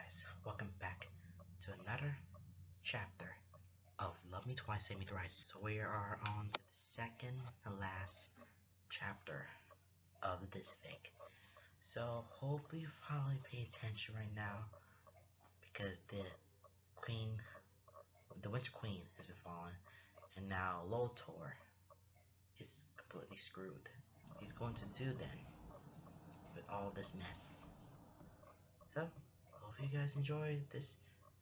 guys, welcome back to another chapter of Love Me Twice, Save Me Thrice. So we are on to the second and last chapter of this fic. So hope you finally pay attention right now because the Winter Queen has been fallen, and now Lotor is completely screwed. He's going to do then with all this mess. So hope you guys enjoy this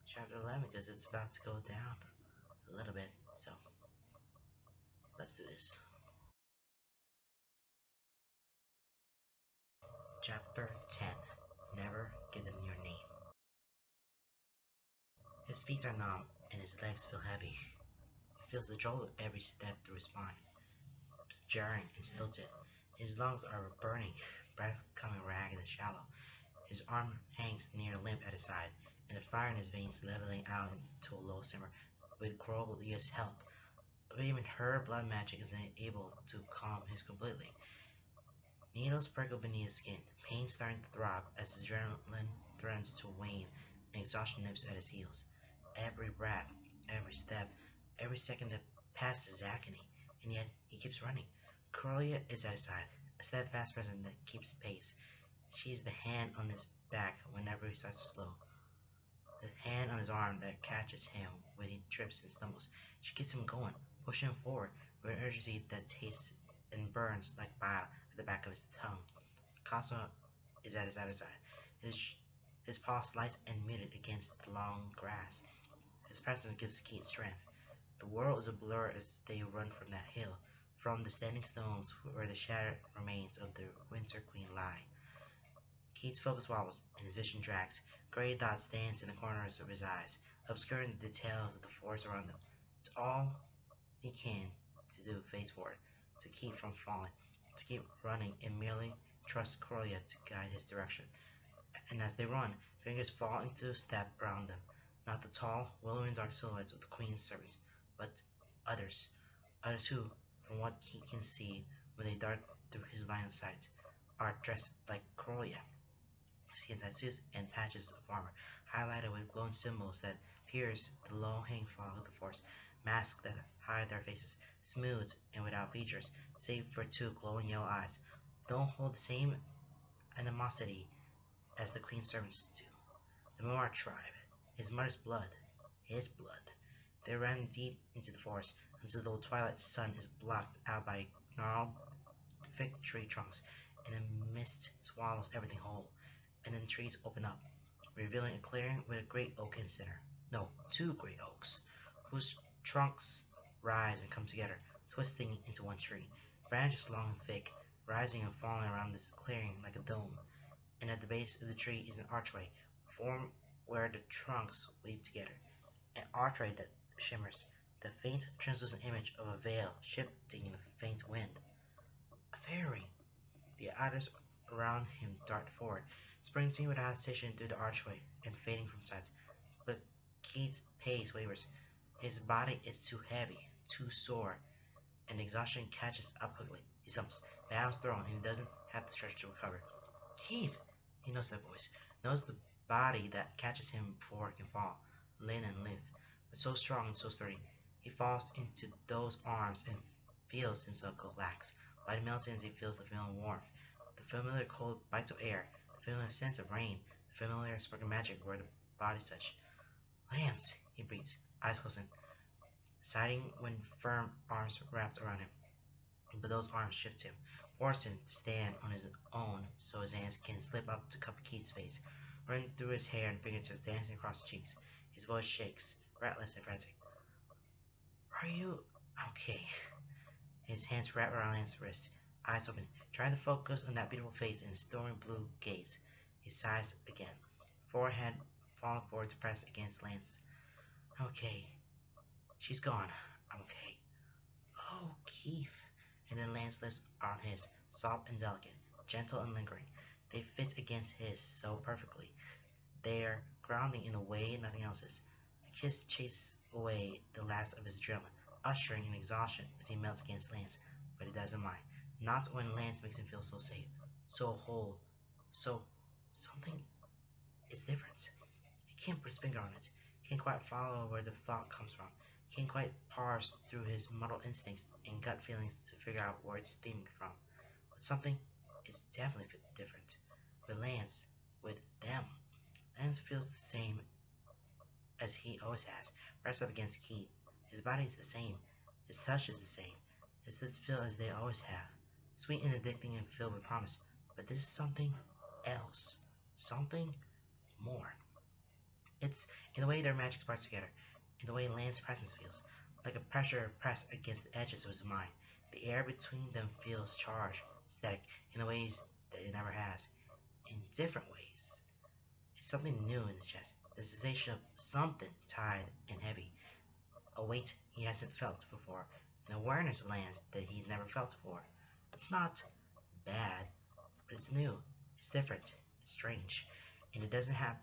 chapter 11 because it's about to go down a little bit, so let's do this. Chapter 10. Never give them your name. His feet are numb and his legs feel heavy. He feels the jolt of every step through his spine. It's jarring and stilted. His lungs are burning, breath coming ragged and shallow. His arm hangs near limp at his side, and the fire in his veins leveling out into a low simmer. With Corolia's help, but even her blood magic isn't able to calm his completely. Needles prickle beneath his skin, pain starting to throb as his adrenaline threatens to wane and exhaustion nips at his heels. Every breath, every step, every second that passes is agony, and yet he keeps running. Corellia is at his side, a steadfast presence that keeps pace. She is the hand on his back whenever he starts to slow, the hand on his arm that catches him when he trips and stumbles. She gets him going, pushing him forward with an urgency that tastes and burns like bile at the back of his tongue. Cosmo is at his other side. His paw slight and muted against the long grass. His presence gives Keith strength. The world is a blur as they run from that hill, from the standing stones where the shattered remains of the Winter Queen lie. Keith's focus wobbles and his vision drags. Gray dots dance in the corners of his eyes, obscuring the details of the forest around them. It's all he can to do face forward, to keep from falling, to keep running and merely trust Corellia to guide his direction. And as they run, fingers fall into step around them, not the tall, willowing dark silhouettes of the Queen's servants, but others who, from what he can see when they dart through his line of sight, are dressed like Corellia. Skin-tight suits and patches of armor, highlighted with glowing symbols that pierce the low-hanging fog of the forest, masks that hide their faces, smooth and without features, save for two glowing yellow eyes, don't hold the same animosity as the Queen's servants do. The Moar tribe, his mother's blood, his blood. They ran deep into the forest until the twilight sun is blocked out by gnarled, thick tree trunks, and a mist swallows everything whole. And then trees open up, revealing a clearing with a great oak in the center. No, two great oaks, whose trunks rise and come together, twisting into one tree. Branches long and thick, rising and falling around this clearing like a dome. And at the base of the tree is an archway, formed where the trunks weave together. An archway that shimmers, the faint translucent image of a veil shifting in the faint wind. A fairy! The others around him dart forward, sprinting without hesitation through the archway and fading from sight. But Keith's pace wavers. His body is too heavy, too sore, and exhaustion catches up quickly. He stumbles, balance thrown, and he doesn't have the stretch to recover. Keith! He knows that voice, knows the body that catches him before he can fall, limb and limb, but so strong and so sturdy. He falls into those arms and feels himself collapse, body melting as he feels the familiar warmth, the familiar cold bites of air, the familiar sense of rain, the familiar spark of magic where the bodies touch. Lance, he breathes, eyes closing, sighing when firm arms wrapped around him. But those arms shift him, force him to stand on his own so his hands can slip up to cup Keith's face, run through his hair and fingertips dancing across his cheeks. His voice shakes, breathless and frantic. Are you okay? His hands wrap around Lance's wrist, eyes open, trying to focus on that beautiful face and stormy blue gaze. He sighs again, forehead falling forward to press against Lance. Okay. She's gone. I'm okay. Oh, Keith. And then Lance's lips are on his, soft and delicate, gentle and lingering. They fit against his so perfectly. They're grounding in a way nothing else is. A kiss chases away the last of his adrenaline, ushering in exhaustion as he melts against Lance, but he doesn't mind. Not when Lance makes him feel so safe, so whole, so something is different. can't put his finger on it. Can't quite follow where the thought comes from. Can't quite parse through his muddled instincts and gut feelings to figure out where it's stemming from. But something is definitely different. With Lance, with them. Lance feels the same as he always has, pressed up against Keith. His body is the same. His touch is the same. His lips feel as they always have. Sweet and addicting and filled with promise. But this is something else. Something more. It's in the way their magic sparks together, in the way Lance's presence feels, like a pressure pressed against the edges of his mind. The air between them feels charged, static, in the ways that it never has, in different ways. It's something new in his chest, the sensation of something tight and heavy, a weight he hasn't felt before, an awareness of Lance that he's never felt before. It's not bad, but it's new, it's different, it's strange, and it doesn't have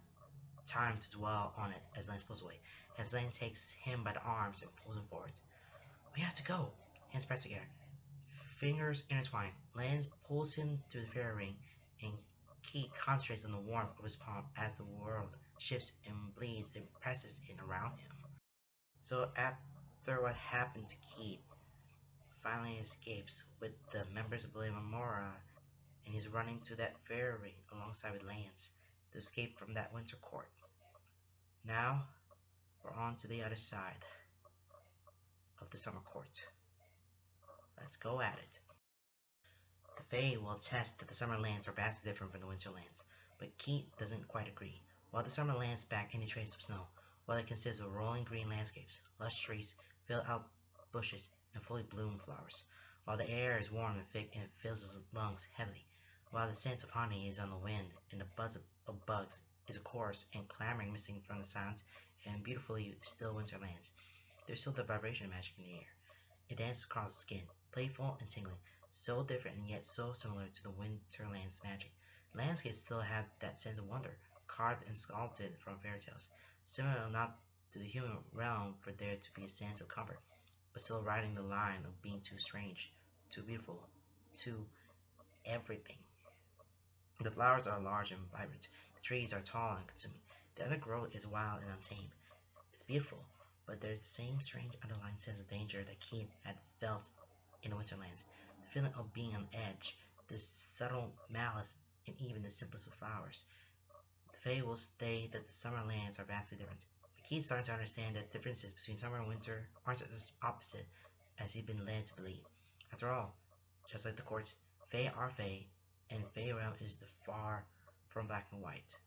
time to dwell on it as Lance pulls away, as Lance takes him by the arms and pulls him forward. We have to go. Hands pressed together, fingers intertwined. Lance pulls him to the fairy ring, and Keith concentrates on the warmth of his palm as the world shifts and bleeds and presses in around him. So after what happened to Keith, finally escapes with the members of Blade Memora, and he's running to that fairy ring alongside with Lance to escape from that winter court. Now, we're on to the other side of the summer court. Let's go at it. The Fae will attest that the summer lands are vastly different from the winter lands, but Keith doesn't quite agree. While the summer lands back any trace of snow, while it consists of rolling green landscapes, lush trees, filled out bushes, and fully bloomed flowers, while the air is warm and thick and fills his lungs heavily, while the scent of honey is on the wind and the buzz of bugs is a chorus and clamoring missing from the silent and beautifully still winter lands, there's still the vibration of magic in the air. It dances across the skin, playful and tingling, so different and yet so similar to the winterland's magic. Landscapes still have that sense of wonder, carved and sculpted from fairy tales, similar enough to the human realm for there to be a sense of comfort, but still riding the line of being too strange, too beautiful, too everything. The flowers are large and vibrant, the trees are tall and consuming, the undergrowth is wild and untamed. It's beautiful, but there's the same strange underlying sense of danger that Keith had felt in the Winterlands, the feeling of being on edge, this subtle malice in even the simplest of flowers. The Fae will state that the summer lands are vastly different, but Keith's starting to understand that differences between summer and winter aren't as opposite as he'd been led to believe. After all, just like the courts, Fae are Fae, and Fae realm is the far from black and white.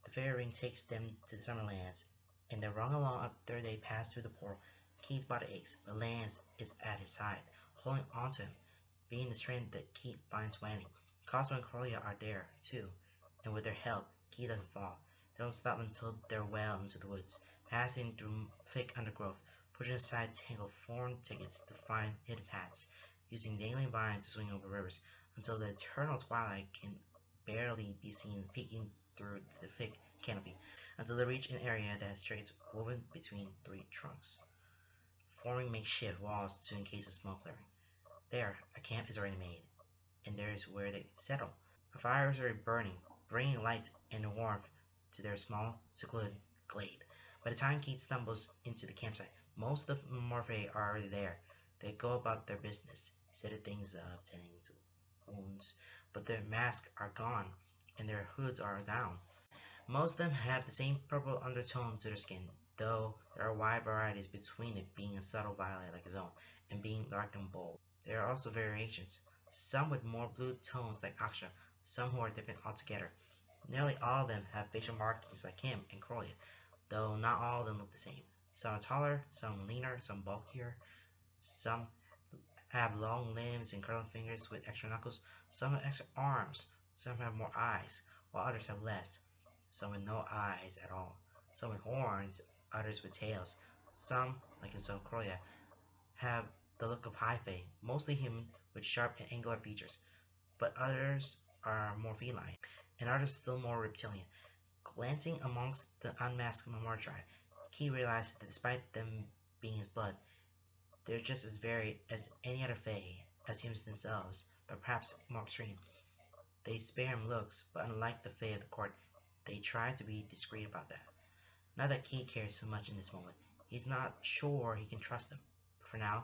The fairy ring takes them to the summer lands, and they run along after they pass through the portal. Keith's body aches, but Lance is at his side, holding onto him, being the strength that Keith finds waning. Cosmo and Corlia are there, too, and with their help, Keith doesn't fall. They don't stop until they're well into the woods, passing through thick undergrowth, pushing aside tangled thorn thickets to find hidden paths, using dangling vines to swing over rivers, until the eternal twilight can barely be seen peeking through the thick canopy, until they reach an area that has trails woven between three trunks, forming makeshift walls to encase a small clearing. There, a camp is already made, and there is where they settle. A fire is already burning, bringing light and warmth to their small, secluded glade. By the time Keith stumbles into the campsite, most of the Morphe are already there. They go about their business, setting things up, tending to wounds, but their masks are gone, and their hoods are down. Most of them have the same purple undertone to their skin, though there are wide varieties between it being a subtle violet like his own, and being dark and bold. There are also variations, some with more blue tones like Aksha, some who are different altogether. Nearly all of them have facial markings like him and Corlia, though not all of them look the same. Some are taller, some leaner, some bulkier, some have long limbs and curling fingers with extra knuckles, some have extra arms, some have more eyes, while others have less, some with no eyes at all, some with horns, others with tails. Some, like in South Korea, have the look of high fae, mostly human with sharp and angular features, but others are more feline, and others still more reptilian. Glancing amongst the unmasked Mamortri, Key realized that despite them being his blood, they're just as varied as any other fae, as humans themselves, but perhaps more extreme. They spare him looks, but unlike the fae of the court, They try to be discreet about that. Not that Keith cares so much in this moment. He's not sure he can trust them. But for now,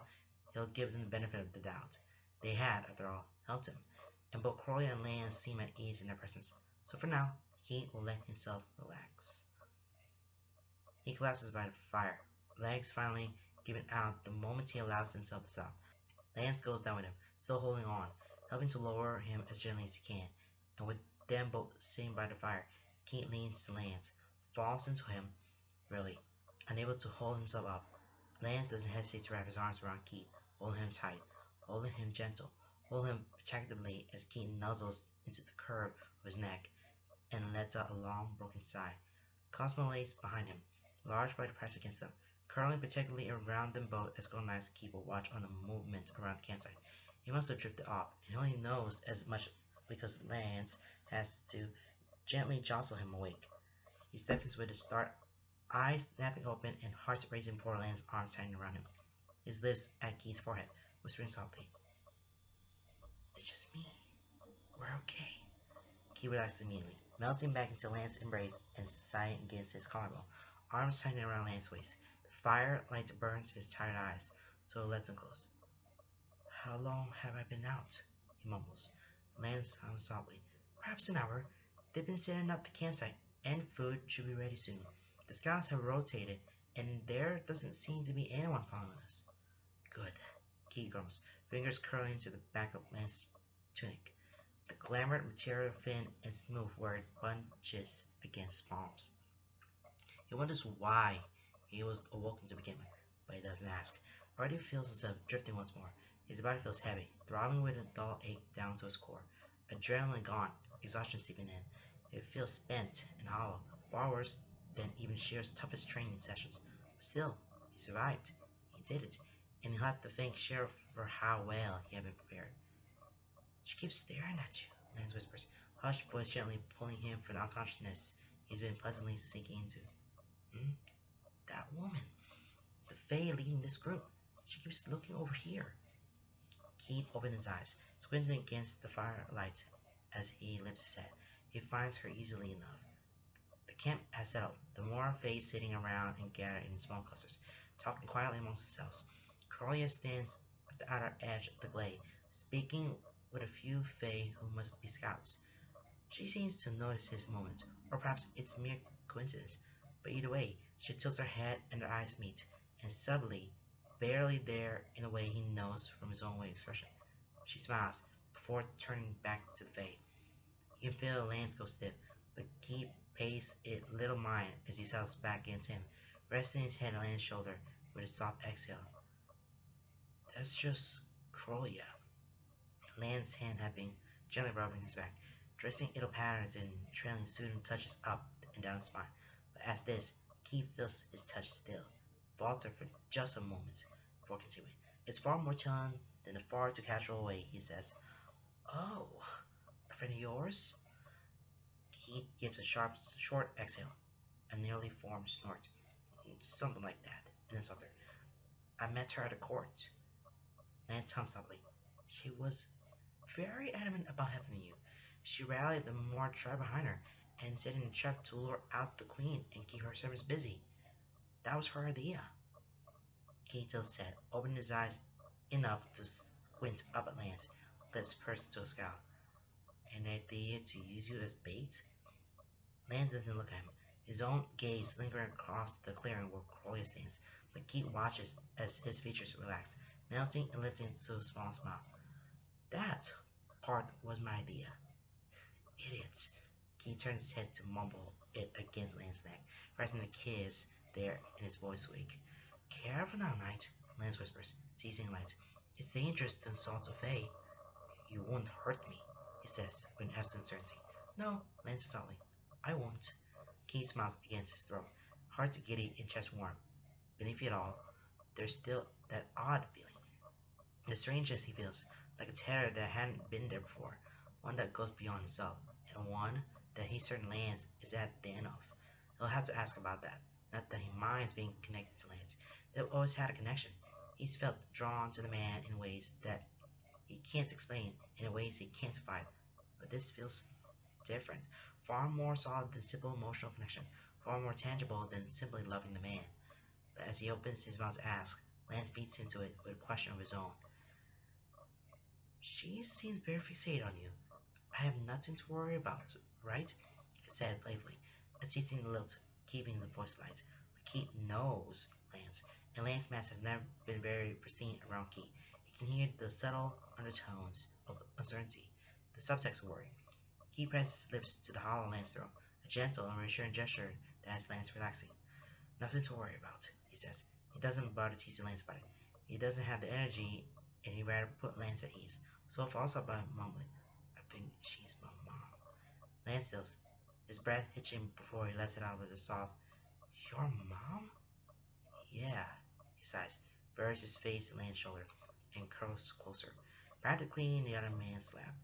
he'll give them the benefit of the doubt. They had, after all, helped him, and both Crowley and Lance seem at ease in their presence. So for now, Keith will let himself relax. He collapses by the fire, legs finally giving out the moment he allows himself to stop. Lance goes down with him, still holding on, helping to lower him as gently as he can, and with them both sitting by the fire, Keith leans to Lance, falls into him, really, unable to hold himself up. Lance doesn't hesitate to wrap his arms around Keith, holding him tight, holding him gentle, holding him protectively as Keith nuzzles into the curve of his neck and lets out a long, broken sigh. Cosmo lays behind him, large by the press against them, curling particularly around them both as Golden Eyes keep a watch on the movement around the campsite. He must have drifted off, and he only knows as much because Lance has to gently jostle him awake. He steps into it to start, eyes snapping open and heart racing before Lance's arms hanging around him, his lips at Keith's forehead, whispering softly, "It's just me. We're okay." Keith relaxes immediately, melting back into Lance's embrace and sighing against his collarbone, arms tightening around Lance's waist. The firelight burns his tired eyes, so it lets them close. "How long have I been out?" he mumbles. Lance hums softly. "Perhaps an hour. They've been setting up the campsite, and food should be ready soon. The scouts have rotated, and there doesn't seem to be anyone following us." "Good," Keith grumbles, fingers curling to the back of Lance's tunic, the glamoured material thin and smooth where it bunches against his palms. He wonders why he was awoken to begin with, but he doesn't ask. Already feels himself drifting once more. His body feels heavy, throbbing with a dull ache down to his core. Adrenaline gone, exhaustion seeping in. It feels spent and hollow, far worse than even Shear's toughest training sessions. But still, he survived. He did it, and he'll have to thank Shear for how well he had been prepared. "She keeps staring at you," Lance whispers, hushed voice gently pulling him from the unconsciousness he's been pleasantly sinking into. "That woman. The Fae leading this group. She keeps looking over here." Keith opens his eyes, squinting against the firelight as he lifts his head. He finds her easily enough. The camp has settled, the more Fae sitting around and gathered in small clusters, talking quietly amongst themselves. Corellia stands at the outer edge of the glade, speaking with a few Fae who must be scouts. She seems to notice his moment, or perhaps it's mere coincidence, but either way, she tilts her head and their eyes meet, and subtly, barely there in a way he knows from his own way expression, she smiles before turning back to the Fae. He can feel Lance go stiff, but Keith pays it little mind as he settles back against him, resting his head on Lance's shoulder with a soft exhale. "That's just Crowley." Lance's hand had been gently rubbing his back, tracing idle patterns and trailing soothing touches up and down his spine. But as this, Keith feels his touch still, falter for just a moment before continuing. "It's far more telling than the far too casual way," he says. "Oh, a friend of yours?" Keith gives a sharp, short exhale, a nearly formed snort. "Something like that," and then softer. "I met her at a court." Lance hums softly. "She was very adamant about helping you. She rallied the more tribe behind her, and set in a trap to lure out the queen and keep her servants busy. That was her idea." Keith said, opening his eyes enough to squint up at Lance, lips pursed to a scowl. "An idea to use you as bait?" Lance doesn't look at him, his own gaze lingering across the clearing where Crowley stands, but Keith watches as his features relax, melting and lifting to a small smile. "That part was my idea." "Idiots." Keith turns his head to mumble it against Lance's neck, pressing the kiss there in his voice weak. "Careful now, Knight," Lance whispers, teasing Lance. "It's dangerous to insult a Fae." "You won't hurt me," he says with an absolute certainty. "No," Lance says softly. "I won't." Keith smiles against his throat, heart giddy and chest warm. Beneath it all, there's still that odd feeling. The strangeness he feels, like a terror that hadn't been there before, one that goes beyond himself, and one that he certain Lance is at the end of. He'll have to ask about that. Not that he minds being connected to Lance. They've always had a connection. He's felt drawn to the man in ways that he can't explain, and in ways he can't define. But this feels different. far more solid than simple emotional connection, far more tangible than simply loving the man. But as he opens his mouth to ask, Lance beats into it with a question of his own. She seems very fixated on you. I have nothing to worry about, right? I said playfully, unceasing the lilt, keeping the voice light. But Keith knows Lance, and Lance's mask has never been very pristine around Keith. He can hear the subtle undertones of uncertainty, the subtext of worry. Keith presses his lips to the hollow Lance throat, a gentle and reassuring gesture that has Lance relaxing. Nothing to worry about, he says. He doesn't bother teasing Lance about it. He doesn't have the energy, and he'd rather put Lance at ease. So it falls out by mumbling, I think she's my mom. Lance stills, his breath hitching before he lets it out with a soft, Your mom? Yeah, he sighs, buries his face in Lance's shoulder, and curls closer, practically in the other man's lap.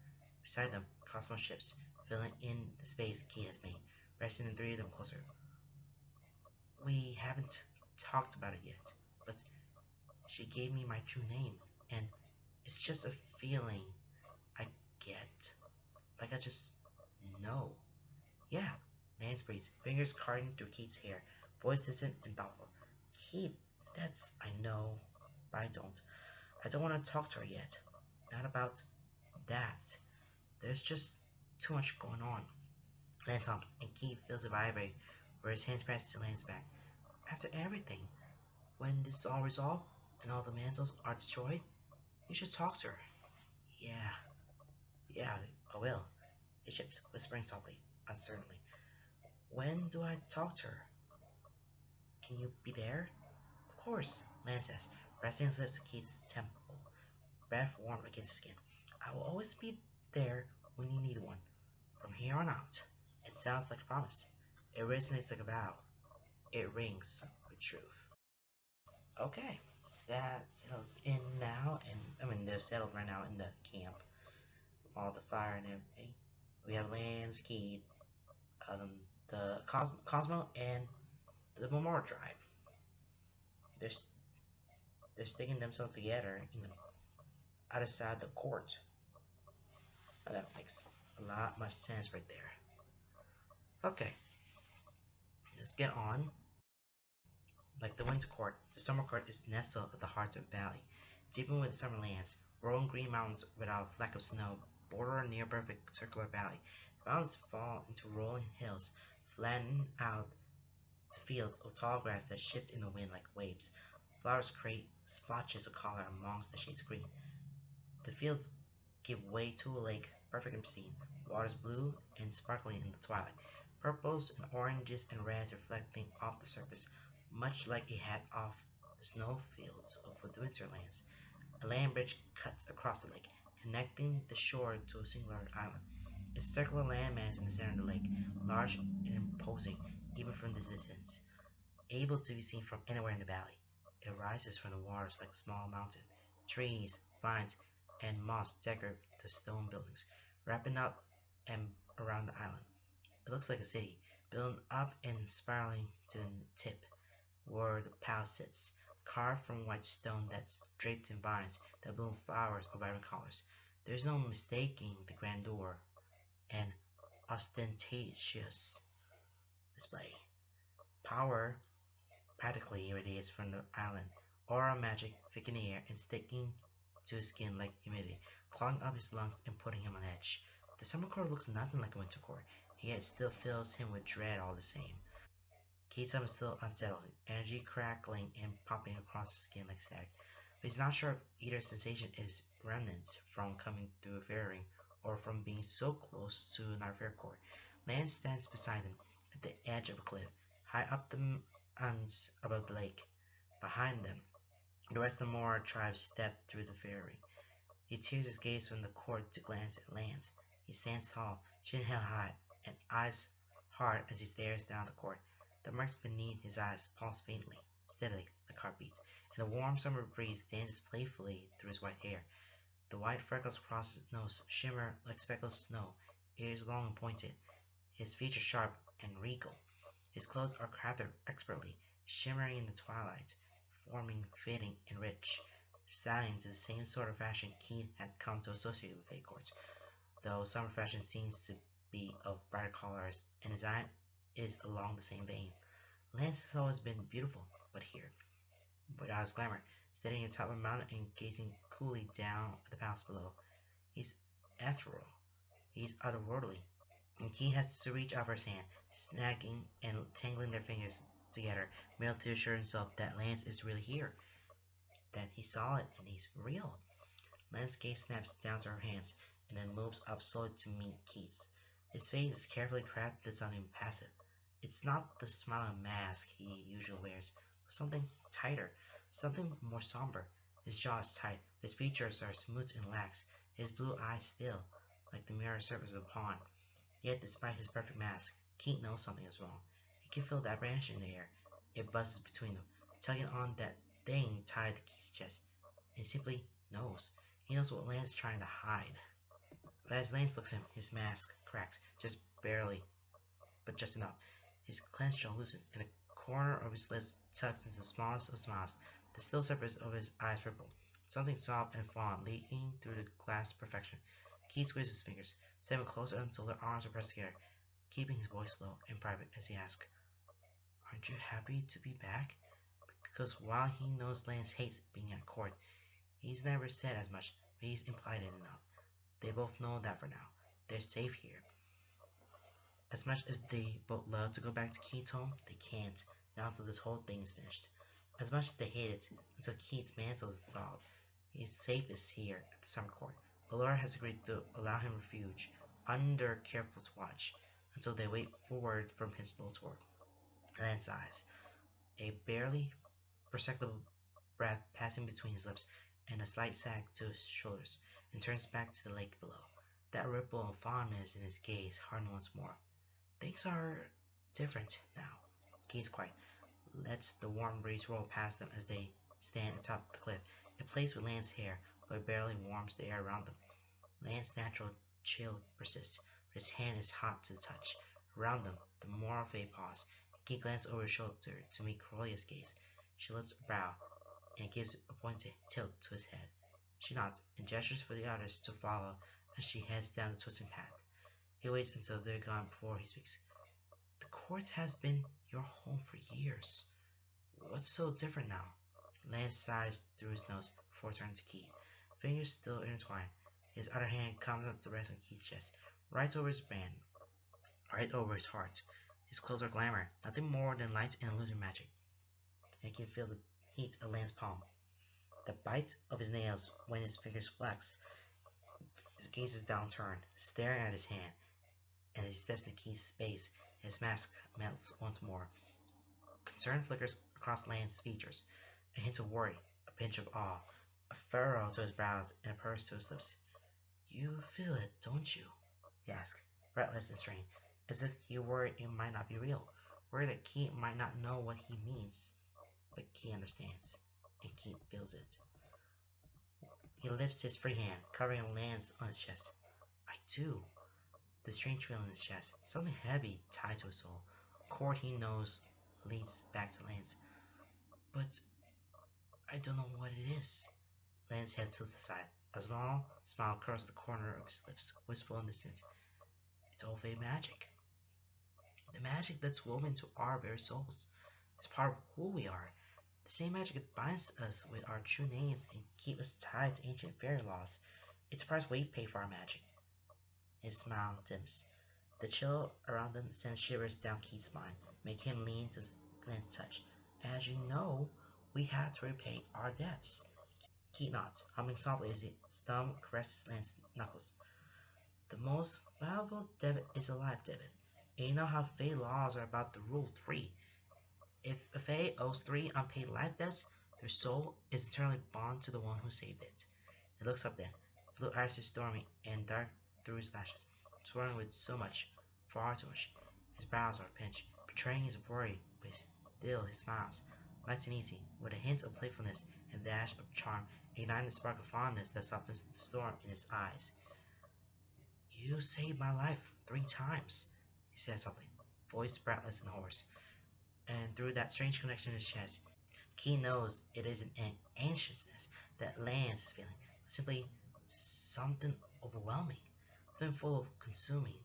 Beside them, Cosmo ships, filling in the space Key has made, resting the three of them closer. We haven't talked about it yet, but she gave me my true name, and it's just a feeling I get. Like I just know. Yeah, Lance breathes, fingers carding through Keith's hair, voice distant and thoughtful. Keith, that's, I know, but I don't. I don't want to talk to her yet. Not about that. There's just too much going on. Lance humps, and Keith feels it vibrate, where his hands press to Lance's back. After everything, when this is all resolved, and all the mantles are destroyed, you should talk to her. Yeah, I will. He ships, whispering softly, uncertainly. When do I talk to her? Can you be there? Of course, Lance says, pressing his lips to Keith's temple, breath warm against his skin. I will always be there when you need one. From here on out. It sounds like a promise. It resonates like a vow. It rings with truth. Okay, that settles in now, and they're settled right now in the camp. All the fire and everything. We have Lance, Keith, the Cosmo, and the Memorial Tribe. They're they're sticking themselves together in the other side of the court. That makes a lot much sense right there. Okay, let's get on. Like the winter court, the summer court is nestled at the heart of the valley, deepened with summer lands, rolling green mountains without a fleck of snow, border a near perfect circular valley. The mountains fall into rolling hills, flatten out to fields of tall grass that shift in the wind like waves. Flowers create splotches of color amongst the shades of green. The fields give way to a lake, perfect and pristine, waters blue and sparkling in the twilight, purples and oranges and reds reflecting off the surface, much like a hat off the snowfields of the winterlands. A land bridge cuts across the lake, connecting the shore to a singular island. A circular landmass in the center of the lake, large and imposing even from this distance, able to be seen from anywhere in the valley. It rises from the waters like a small mountain. Trees, vines, and moss decorate the stone buildings, wrapping up and around the island. It looks like a city, building up and spiraling to the tip, where the palace sits, carved from white stone that's draped in vines that bloom flowers of vibrant colors. There is no mistaking the grandeur and ostentatious display. Power practically radiates from the island, aura magic thick in the air and sticking to his skin like humidity, clogging up his lungs and putting him on edge. The summer court looks nothing like a winter court, yet it still fills him with dread all the same. Keith's is still unsettled, energy crackling and popping across his skin like static. But he's not sure if either sensation is remnants from coming through a fair ring or from being so close to another fair court. Lance stands beside him at the edge of a cliff, high up the mountains above the lake. Behind them, the rest of the Mora tribe step through the fair ring. He tears his gaze from the court to glance at Lance. He stands tall, chin held high, and eyes hard as he stares down the court. The marks beneath his eyes pulse faintly, steadily, like heartbeats, and the warm summer breeze dances playfully through his white hair. The white freckles across his nose shimmer like speckled snow, ears long and pointed, his features sharp and regal. His clothes are crafted expertly, shimmering in the twilight, forming fitting and rich, styling to the same sort of fashion Keith had come to associate with Fate courts, though summer fashion seems to be of brighter colors, and his eye is along the same vein. Lance has always been beautiful, but here, without his glamour, standing atop a mountain and gazing coolly down at the palace below, he's ethereal, he's otherworldly, and he has to reach out for his hand, snagging and tangling their fingers together, merely to assure himself that Lance is really here, that he saw it and he's real. Lance's gaze snaps down to her hands, and then moves up slowly to meet Keith's. His face is carefully crafted to sound impassive. It's not the smiling mask he usually wears, but something tighter, something more somber. His jaw is tight, his features are smooth and lax, his blue eyes still, like the mirror surface of a pond. Yet, despite his perfect mask, Keith knows something is wrong. He can feel that branch in the air. It buzzes between them, tugging on that thing tied to Keith's chest. And he simply knows. He knows what Lance is trying to hide. But as Lance looks at him, his mask cracks, just barely, but just enough. His clenched jaw loosens, and the corner of his lips tucks into the smallest of smiles. The still surface of his eyes ripple. Something soft and fond leaking through the glass perfection. Keith squeezes his fingers, stepping closer until their arms are pressed together, keeping his voice low and private as he asks, "Aren't you happy to be back?" Because while he knows Lance hates being at court, he's never said as much, but he's implied it enough. They both know that for now. They're safe here. As much as they both love to go back to Keith's home, they can't, not until this whole thing is finished. As much as they hate it, until Keith's mantle is dissolved, he's safest here at the summer court. Allura has agreed to allow him refuge, under careful watch, until they wait forward from his little tour. Lance's eyes, a barely perceptible breath passing between his lips, and a slight sag to his shoulders, and turns back to the lake below. That ripple of fondness in his gaze hardened once more. Things are different now. Keith's quiet, lets the warm breeze roll past them as they stand atop the cliff. It plays with Lance's hair, but it barely warms the air around them. Lance's natural chill persists, but his hand is hot to the touch. Around them, the moral fade pause. Keith glances over his shoulder to meet Corolia's gaze. She lifts a brow, and gives a pointed tilt to his head. She nods and gestures for the others to follow as she heads down the twisting path. He waits until they're gone before he speaks. The court has been your home for years. What's so different now? Lance sighs through his nose before turning to Keith. Fingers still intertwined. His other hand comes up to rest on Keith's chest, right over his band, right over his heart. His clothes are glamour, nothing more than light and illusion magic. And he can feel the heat of Lance's palm, the bite of his nails when his fingers flex. His gaze is downturned, staring at his hand, and as he steps into Keith's space, his mask melts once more. Concern flickers across Lance's features, a hint of worry, a pinch of awe, a furrow to his brows, and a purse to his lips. You feel it, don't you? He asks, breathless and strained, as if he worried it might not be real, worried that Keith might not know what he means. But Keith understands, and Keith feels it. He lifts his free hand, covering Lance on his chest. I do. The strange feeling in his chest, something heavy tied to his soul. A cord he knows leads back to Lance. But I don't know what it is. Lance's head tilts aside. A small smile curls the corner of his lips, wistful and distant. It's all fate magic. The magic that's woven into our very souls. It's part of who we are. The same magic that binds us with our true names and keeps us tied to ancient fairy laws. It's the price we pay for our magic. His smile dims. The chill around them sends shivers down Keith's spine, making him lean to Lance's touch. As you know, we had to repay our debts. Keith nods, humming softly as his thumb caresses Lance's knuckles. The most valuable debit is a life debit. And you know how Fae laws are about the rule 3. If a Fae owes 3 unpaid life debts, their soul is eternally bound to the one who saved it. He looks up then, blue eyes are stormy and dark through his lashes, swirling with so much, far too much. His brows are pinched, betraying his worry, but still he smiles, light and easy, with a hint of playfulness and a dash of charm, igniting the spark of fondness that softens the storm in his eyes. You saved my life 3 times, he says something, voice breathless and hoarse. And through that strange connection in his chest, Keith knows it isn't an anxiousness that Lance is feeling, but simply something overwhelming, something full of consuming,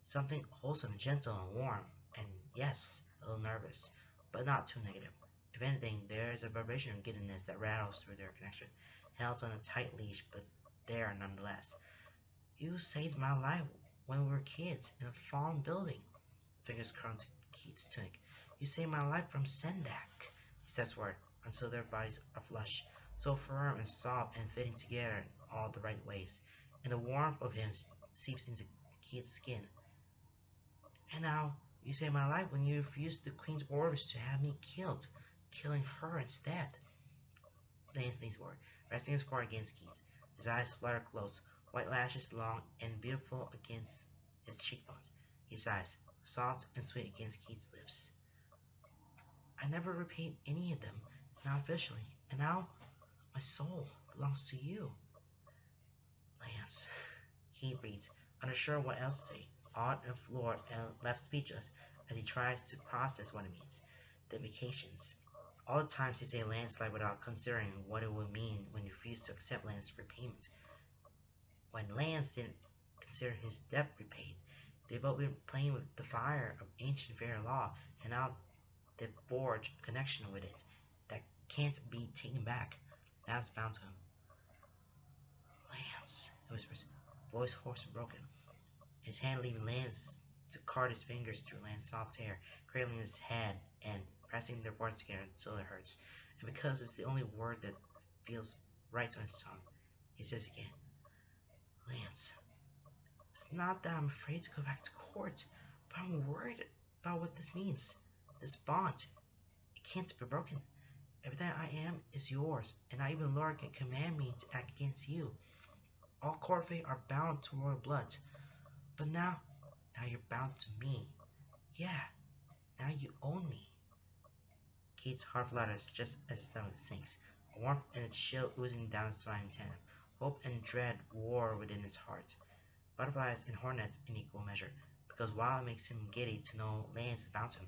Something wholesome, gentle, and warm, and yes, a little nervous, but not too negative. If anything, there is a vibration of giddiness that rattles through their connection, held on a tight leash, but there nonetheless. You saved my life when we were kids in a fallen building. Fingers curl into Keith's tunic. You saved my life from Sendak. He steps forward until their bodies are flush, so firm and soft and fitting together in all the right ways, and the warmth of him seeps into Keith's skin. And now you saved my life when you refused the Queen's orders to have me killed, killing her instead. Lance leans forward, resting his forehead against Keith's. His eyes flutter close, white lashes long and beautiful against his cheekbones. He sighs, soft and sweet against Keith's lips. I never repaid any of them, not officially, and now my soul belongs to you. Lance, he breathes, unsure what else to say, awed and floored and left speechless as he tries to process what it means. The implications. All the times he saved Lance's life without considering what it would mean when he refused to accept Lance's repayment. When Lance didn't consider his debt repaid, they've both been playing with the fire of ancient fair law, and now they forge a connection with it that can't be taken back. Now it's bound to him. Lance, he whispers, voice hoarse and broken. His hand leaving Lance to cart his fingers through Lance's soft hair, cradling his head and pressing their words together until it hurts. And because it's the only word that feels right on his tongue, he says again, Lance, it's not that I'm afraid to go back to court, but I'm worried about what this means. This bond, it can't be broken. Everything I am is yours, and not even Lord can command me to act against you. All court fate are bound to royal blood, but now you're bound to me. Yeah, now you own me. Kate's heart flutters just as his stomach sinks, a warmth and a chill oozing down his spine and tandem. Hope and dread war within his heart. Butterflies and hornets in equal measure, because while it makes him giddy to know Lance is bound to him,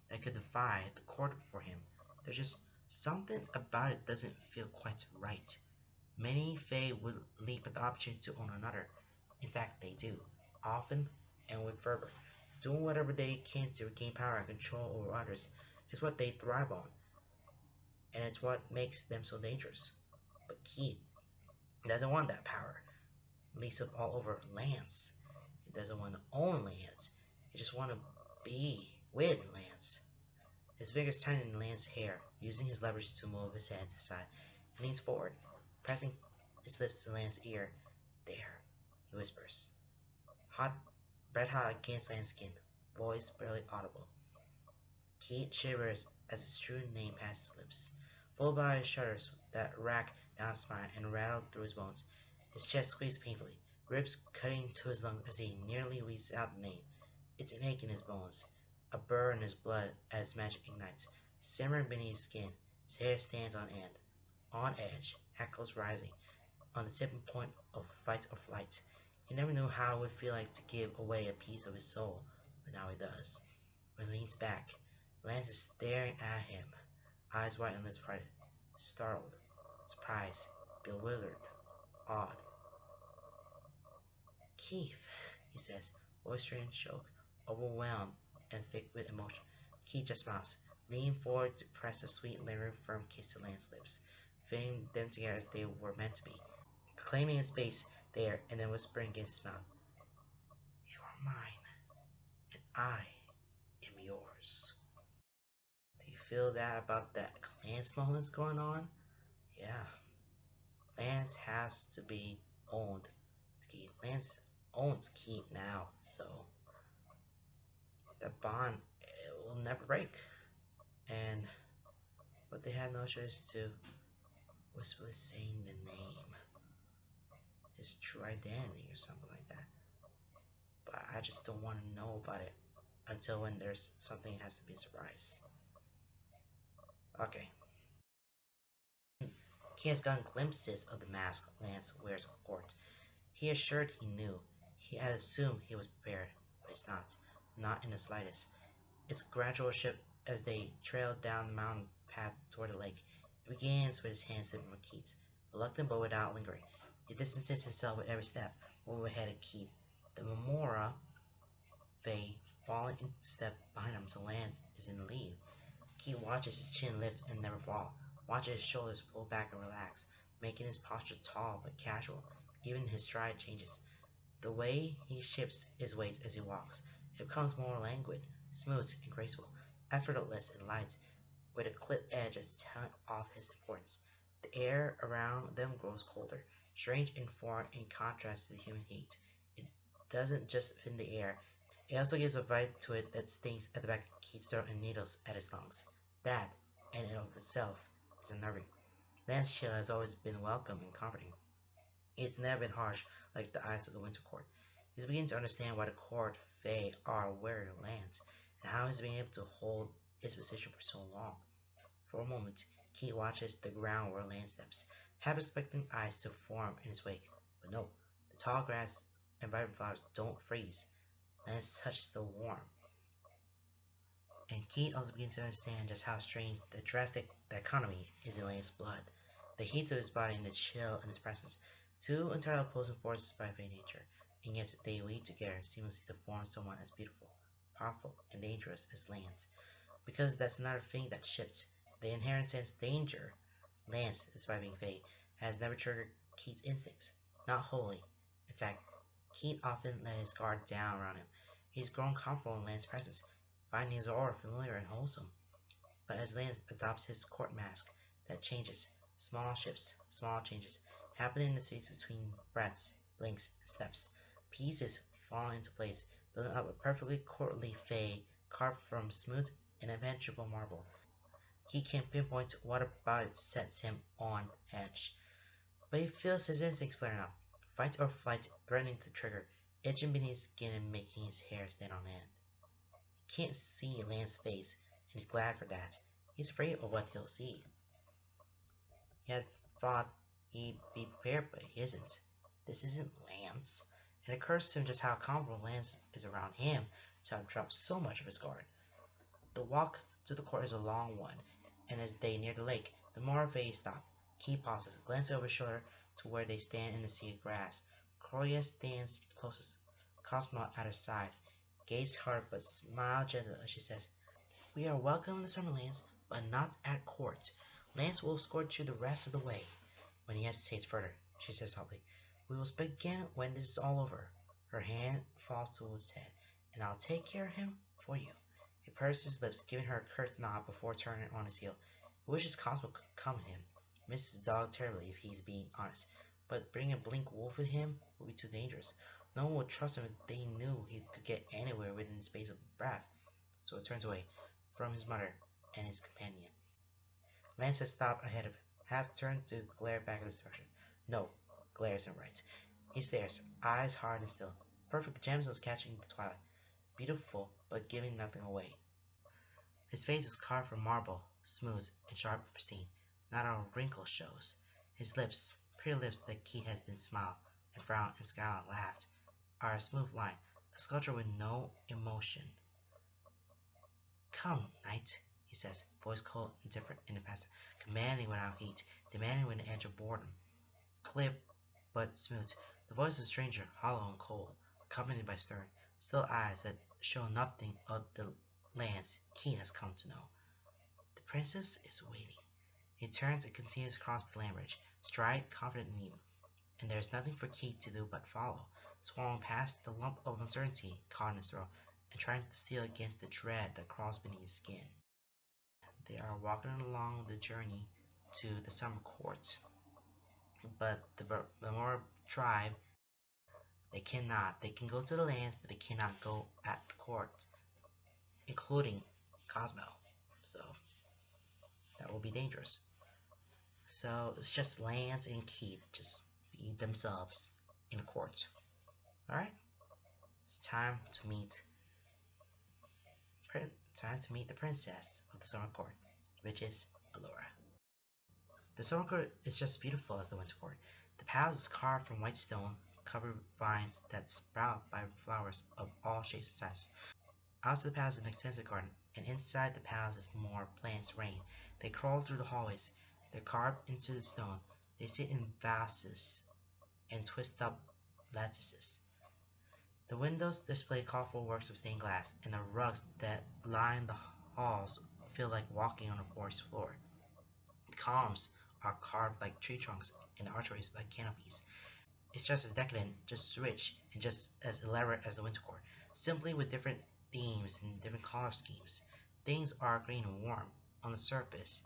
that could defy the court for him, there's just something about it doesn't feel quite right. Many Fae would leap at the opportunity to own another. In fact, they do, often and with fervor. Doing whatever they can to regain power and control over others is what they thrive on, and it's what makes them so dangerous. But Keith doesn't want that power, least of all over Lance. He doesn't want to own Lance. He just wants to be with Lance. His fingers tighten Lance's hair, using his leverage to move his head to the side. He leans forward, pressing his lips to Lance's ear. There, he whispers. Hot, red hot against Lance's skin, voice barely audible. Keith shivers as his true name passes his lips. Full body shudders that rack down his spine and rattle through his bones. His chest squeezes painfully, ribs cutting into his lung as he nearly wheezes out the name. It's an ache in his bones, a burr in his blood as magic ignites. Simmering beneath his skin, his hair stands on end, on edge, hackles rising, on the tipping point of fight or flight. He never knew how it would feel like to give away a piece of his soul, but now he does. When he leans back, Lance is staring at him, eyes wide and lips parted, startled, surprised, bewildered, awed. Keith, he says, voice strained, choke, overwhelmed and thick with emotion. Keith just smiles, leaning forward to press a sweet, lingering, firm kiss to Lance's lips, fitting them together as they were meant to be, claiming his space there and then whispering against his mouth, You are mine, and I am yours. Do you feel that about that Lance moments going on? Yeah. Lance has to be owned. Lance owns Keith now, so that bond will never break. And but they had no choice to whisperly saying the name, his true identity or something like that. But I just don't want to know about it until when there's something that has to be a surprise. Okay. He has gotten glimpses of the mask Lance wears on court. He assured he knew. He had assumed he was prepared, but he's not. Not in the slightest. It's a gradual shift as they trail down the mountain path toward the lake. It begins with his hand slipping from Keith, reluctant but without lingering. He distances himself with every step, moving ahead of Keith. The Memora Faye, falling in step behind him so Lance is in the lead. Keith watches his chin lift and never fall, watches his shoulders pull back and relax, making his posture tall but casual. Even his stride changes. The way he shifts his weight as he walks, it becomes more languid, smooth, and graceful, effortless and light, with a clipped edge that's telling off his importance. The air around them grows colder, strange and foreign in contrast to the human heat. It doesn't just thin the air, it also gives a bite to it that stings at the back of Keith's throat and needles at his lungs. That, in and of itself, is unnerving. Lance's chill has always been welcome and comforting. It's never been harsh like the ice of the winter court. He's beginning to understand why the court Fae are where he lands, and how he's been able to hold his position for so long. For a moment, Keith watches the ground where Lance steps, half expecting ice to form in his wake. But no, the tall grass and vibrant flowers don't freeze. Lance touches the warm. And Keith also begins to understand just how strange the drastic dichotomy is in Lance's blood. The heat of his body and the chill in his presence, two entirely opposing forces by very nature, and yet they weave together seamlessly to form someone as beautiful, powerful, and dangerous as Lance. Because that's another thing that shifts. The inherent sense of danger Lance, despite being Fae, has never triggered Keith's instincts. Not wholly. In fact, Keith often let his guard down around him. He's grown comfortable in Lance's presence, finding his aura familiar and wholesome. But as Lance adopts his court mask, that changes. Small shifts, small changes, happening in the space between breaths, blinks, and steps. Pieces fall into place, building up a perfectly courtly Fae carved from smooth and impenetrable marble. He can't pinpoint what about it sets him on edge. But he feels his instincts flaring up. Fight or flight threatening to trigger, itching beneath his skin and making his hair stand on end. He can't see Lance's face, and he's glad for that. He's afraid of what he'll see. He had thought he'd be prepared, but he isn't. This isn't Lance. It occurs to him just how comfortable Lance is around him to have dropped so much of his guard. The walk to the court is a long one, and as they near the lake, the more Fae stop. Keith pauses, glances over his shoulder to where they stand in the sea of grass. Corlia stands closest, Cosmo at her side. Gaze hard but smile gently as she says, "We are welcome in the Summerlands, but not at court. Lance will escort you the rest of the way." When he hesitates further, she says softly, "We will speak again when this is all over." Her hand falls to his head, "And I'll take care of him for you." He purses his lips, giving her a curt nod before turning on his heel. He wishes Cosmo could come with him. Misses the dog terribly if he's being honest, but bringing a blink wolf with him would be too dangerous. No one would trust him if they knew he could get anywhere within the space of a breath. So he turns away from his mother and his companion. Lance has stopped ahead of him, half turned to glare back in his direction. No, glares him right. He stares, eyes hard and still, perfect gemstones catching the twilight, beautiful but giving nothing away. His face is carved from marble, smooth and sharp and pristine. Not a wrinkle shows. His lips, pretty lips that Keith has been smiled and frowned and scowled and laughed, are a smooth line, a sculpture with no emotion. "Come, knight," he says, voice cold, indifferent, and impassive, commanding without heat, demanding with an edge of boredom. Clear but smooth, the voice of a stranger, hollow and cold, accompanied by stern, still eyes that show nothing of the Lance Keith has come to know. The princess is waiting. He turns and continues across the land bridge, stride confident and even, and there is nothing for Keith to do but follow, swallowing past the lump of uncertainty caught in his throat, and trying to steel against the dread that crawls beneath his skin. They are walking along the journey to the summer court, but the more drive, they cannot. They can go to the lands, but they cannot go at the court, including Cosmo. So that will be dangerous. So it's just Lance and Keith just be themselves in court. Alright? It's time to meet the princess of the summer court, which is Allura. The summer court is just as beautiful as the winter court. The palace is carved from white stone, covered with vines that sprout by flowers of all shapes and sizes. Outside the palace is an extensive garden, and inside the palace is more plants reign. They crawl through the hallways. They're carved into the stone. They sit in vases and twist up lattices. The windows display colorful works of stained glass, and the rugs that line the halls feel like walking on a forest floor. The columns are carved like tree trunks, and the archways like canopies. It's just as decadent, just as rich, and just as elaborate as the winter court, simply with different themes and different color schemes. Things are green and warm. On the surface,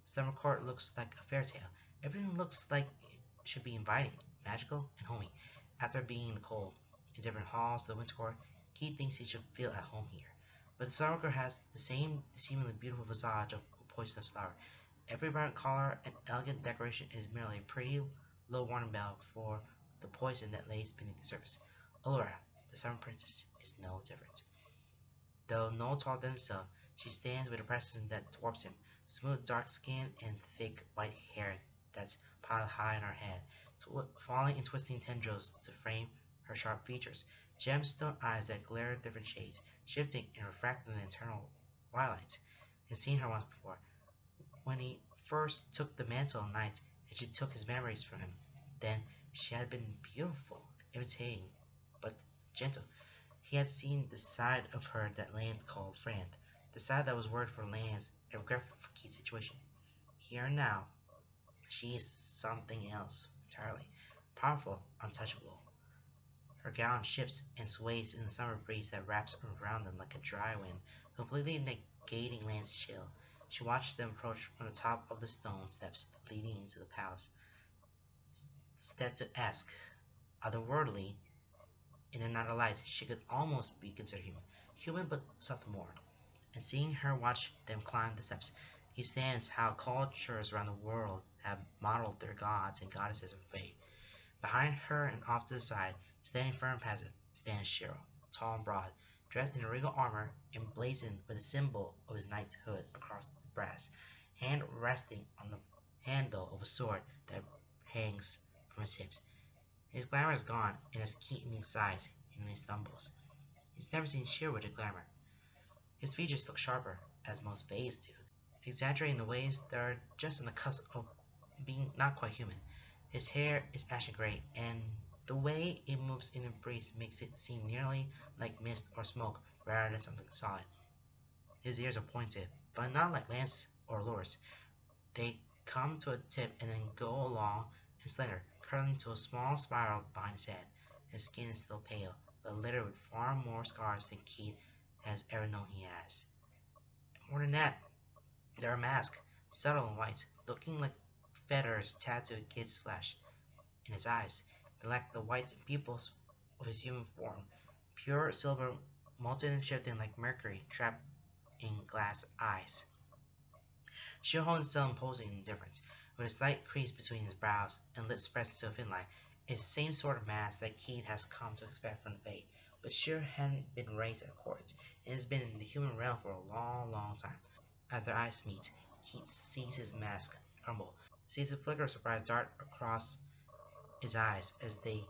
Summer Court looks like a fairy tale. Everything looks like it should be inviting, magical, and homey. After being in the cold, in different halls of the Winter Court, Keith thinks he should feel at home here. But the Summer Court has the same seemingly beautiful visage of a poisonous flower. Every bright color and elegant decoration is merely a pretty low warning bell for the poison that lays beneath the surface. Allura, the Summer Princess, is no different. Though no taller than himself, she stands with a presence that dwarfs him, smooth dark skin and thick white hair that's piled high on her head, falling in twisting tendrils to frame her sharp features, gemstone eyes that glare different shades, shifting and refracting the internal twilight. He's seen her once before, when he first took the mantle at night, and she took his memories from him. Then she had been beautiful, imitating, but gentle. He had seen the side of her that Lance called friend, the side that was word for Lance and regretful for Keith's situation. Here now, she is something else entirely, powerful, untouchable. Her gown shifts and sways in the summer breeze that wraps around them like a dry wind, completely negating Lance's chill. She watches them approach from the top of the stone steps leading into the palace. Stepped to ask, otherworldly, in another light, she could almost be considered human but something more. And seeing her watch them climb the steps, he stands how cultures around the world have modeled their gods and goddesses of faith. Behind her and off to the side, standing firm and passive, stands Shiro, tall and broad, dressed in regal armor, emblazoned with a symbol of his knighthood across the breast, hand resting on the handle of a sword that hangs from his hips. His glamour is gone, and his Keaton sighs, and he stumbles. He's never seen Shiro with a glamour. His features look sharper, as most fays do, exaggerating the ways that are just on the cusp of being not quite human. His hair is ashen gray, and the way it moves in the breeze makes it seem nearly like mist or smoke rather than something solid. His ears are pointed, but not like Lance or Loris. They come to a tip and then go along and slender, curling to a small spiral behind his head. His skin is still pale, but littered with far more scars than Keith has ever known he has. More than that, they are masked, subtle and white, looking like feathers tattooed against flesh. In his eyes, they lack the white pupils of his human form, pure silver, molten and shifting like mercury trapped in glass eyes. Shiro is still imposing indifference, with a slight crease between his brows and lips pressed to a thin line. It's the same sort of mask that Keith has come to expect from the Fae, but Shiro hadn't been raised at court, and has been in the human realm for a long, long time. As their eyes meet, Keith sees his mask crumble, sees a flicker of surprise dart across his eyes as they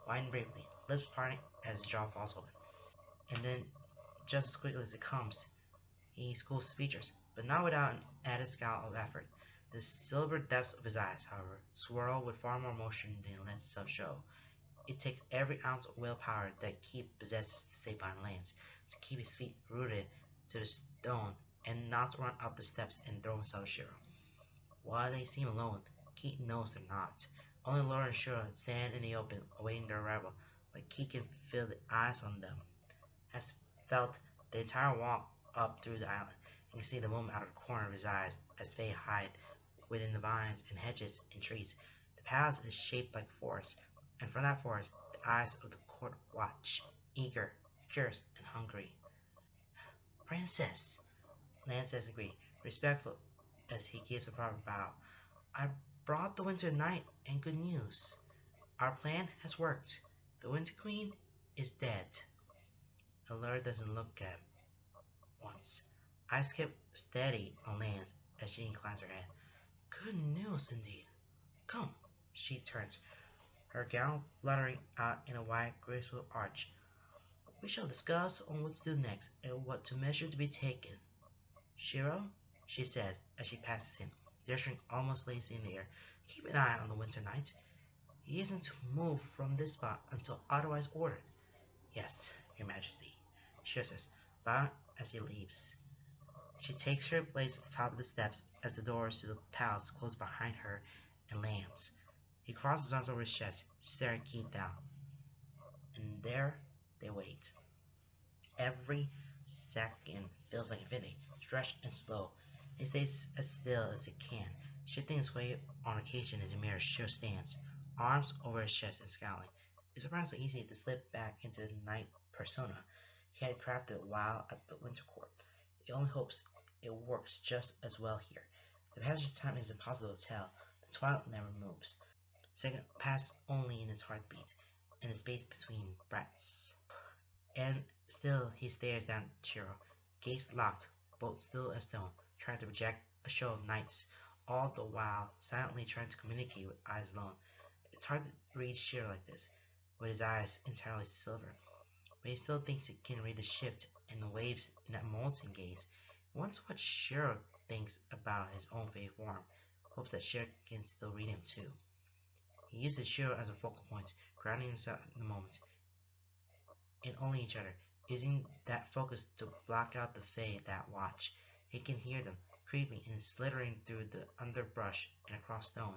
widen briefly, lips parting as his jaw falls open. And then, just as quickly as it comes, he schools his features, but not without an added scowl of effort. The silver depths of his eyes, however, swirl with far more motion than it lets itself show. It takes every ounce of willpower that Keith possesses to stay behind Lance, to keep his feet rooted to the stone, and not to run up the steps and throw himself at Shiro. While they seem alone, Keith knows they're not. Only Laura and Shiro stand in the open, awaiting their arrival, but Keith can feel the eyes on them. Has felt the entire walk up through the island, and can see the moment out of the corner of his eyes as they hide within the vines and hedges and trees. The palace is shaped like a forest, and from that forest, the eyes of the court watch, eager, curious, and hungry. Princess, Lance says in greeting, respectful as he gives a proper bow. I brought the Winter Knight and good news. Our plan has worked. The Winter Queen is dead. Allura doesn't look at once. Eyes kept steady on Lance as she inclines her head. Good news indeed. Come. She turns, her gown fluttering out in a wide, graceful arch. We shall discuss on what to do next and what to measure to be taken. Shiro, she says as she passes him, gesturing almost lazily in the air, keep an eye on the Winter Knight. He isn't to move from this spot until otherwise ordered. Yes, Your Majesty, Shiro says, bowing as he leaves. She takes her place at the top of the steps as the doors to the palace close behind her and lands. He crosses his arms over his chest, staring Keith down. And there they wait. Every second feels like infinity, stretched and slow. He stays as still as he can, shifting his weight on occasion as he mirrors Shiro stands, arms over his chest and scowling. It's surprisingly easy to slip back into the knight persona he had crafted while at the Winter Court. He only hopes it works just as well here. The passage of time is impossible to tell. The twilight never moves. Seconds pass only in his heartbeat, and the space between breaths. And still he stares down at Shiro, gaze locked, both still as stone, trying to project a show of knights, all the while silently trying to communicate with eyes alone. It's hard to read Shiro like this, with his eyes entirely silver, but he still thinks he can read the shift in the waves in that molten gaze. He wonders what Shiro thinks about his own fate form, hopes that Shiro can still read him too. He uses Shiro as a focal point, grounding himself in the moment, in only each other, using that focus to block out the Fae that watch. He can hear them, creeping and slithering through the underbrush and across stone.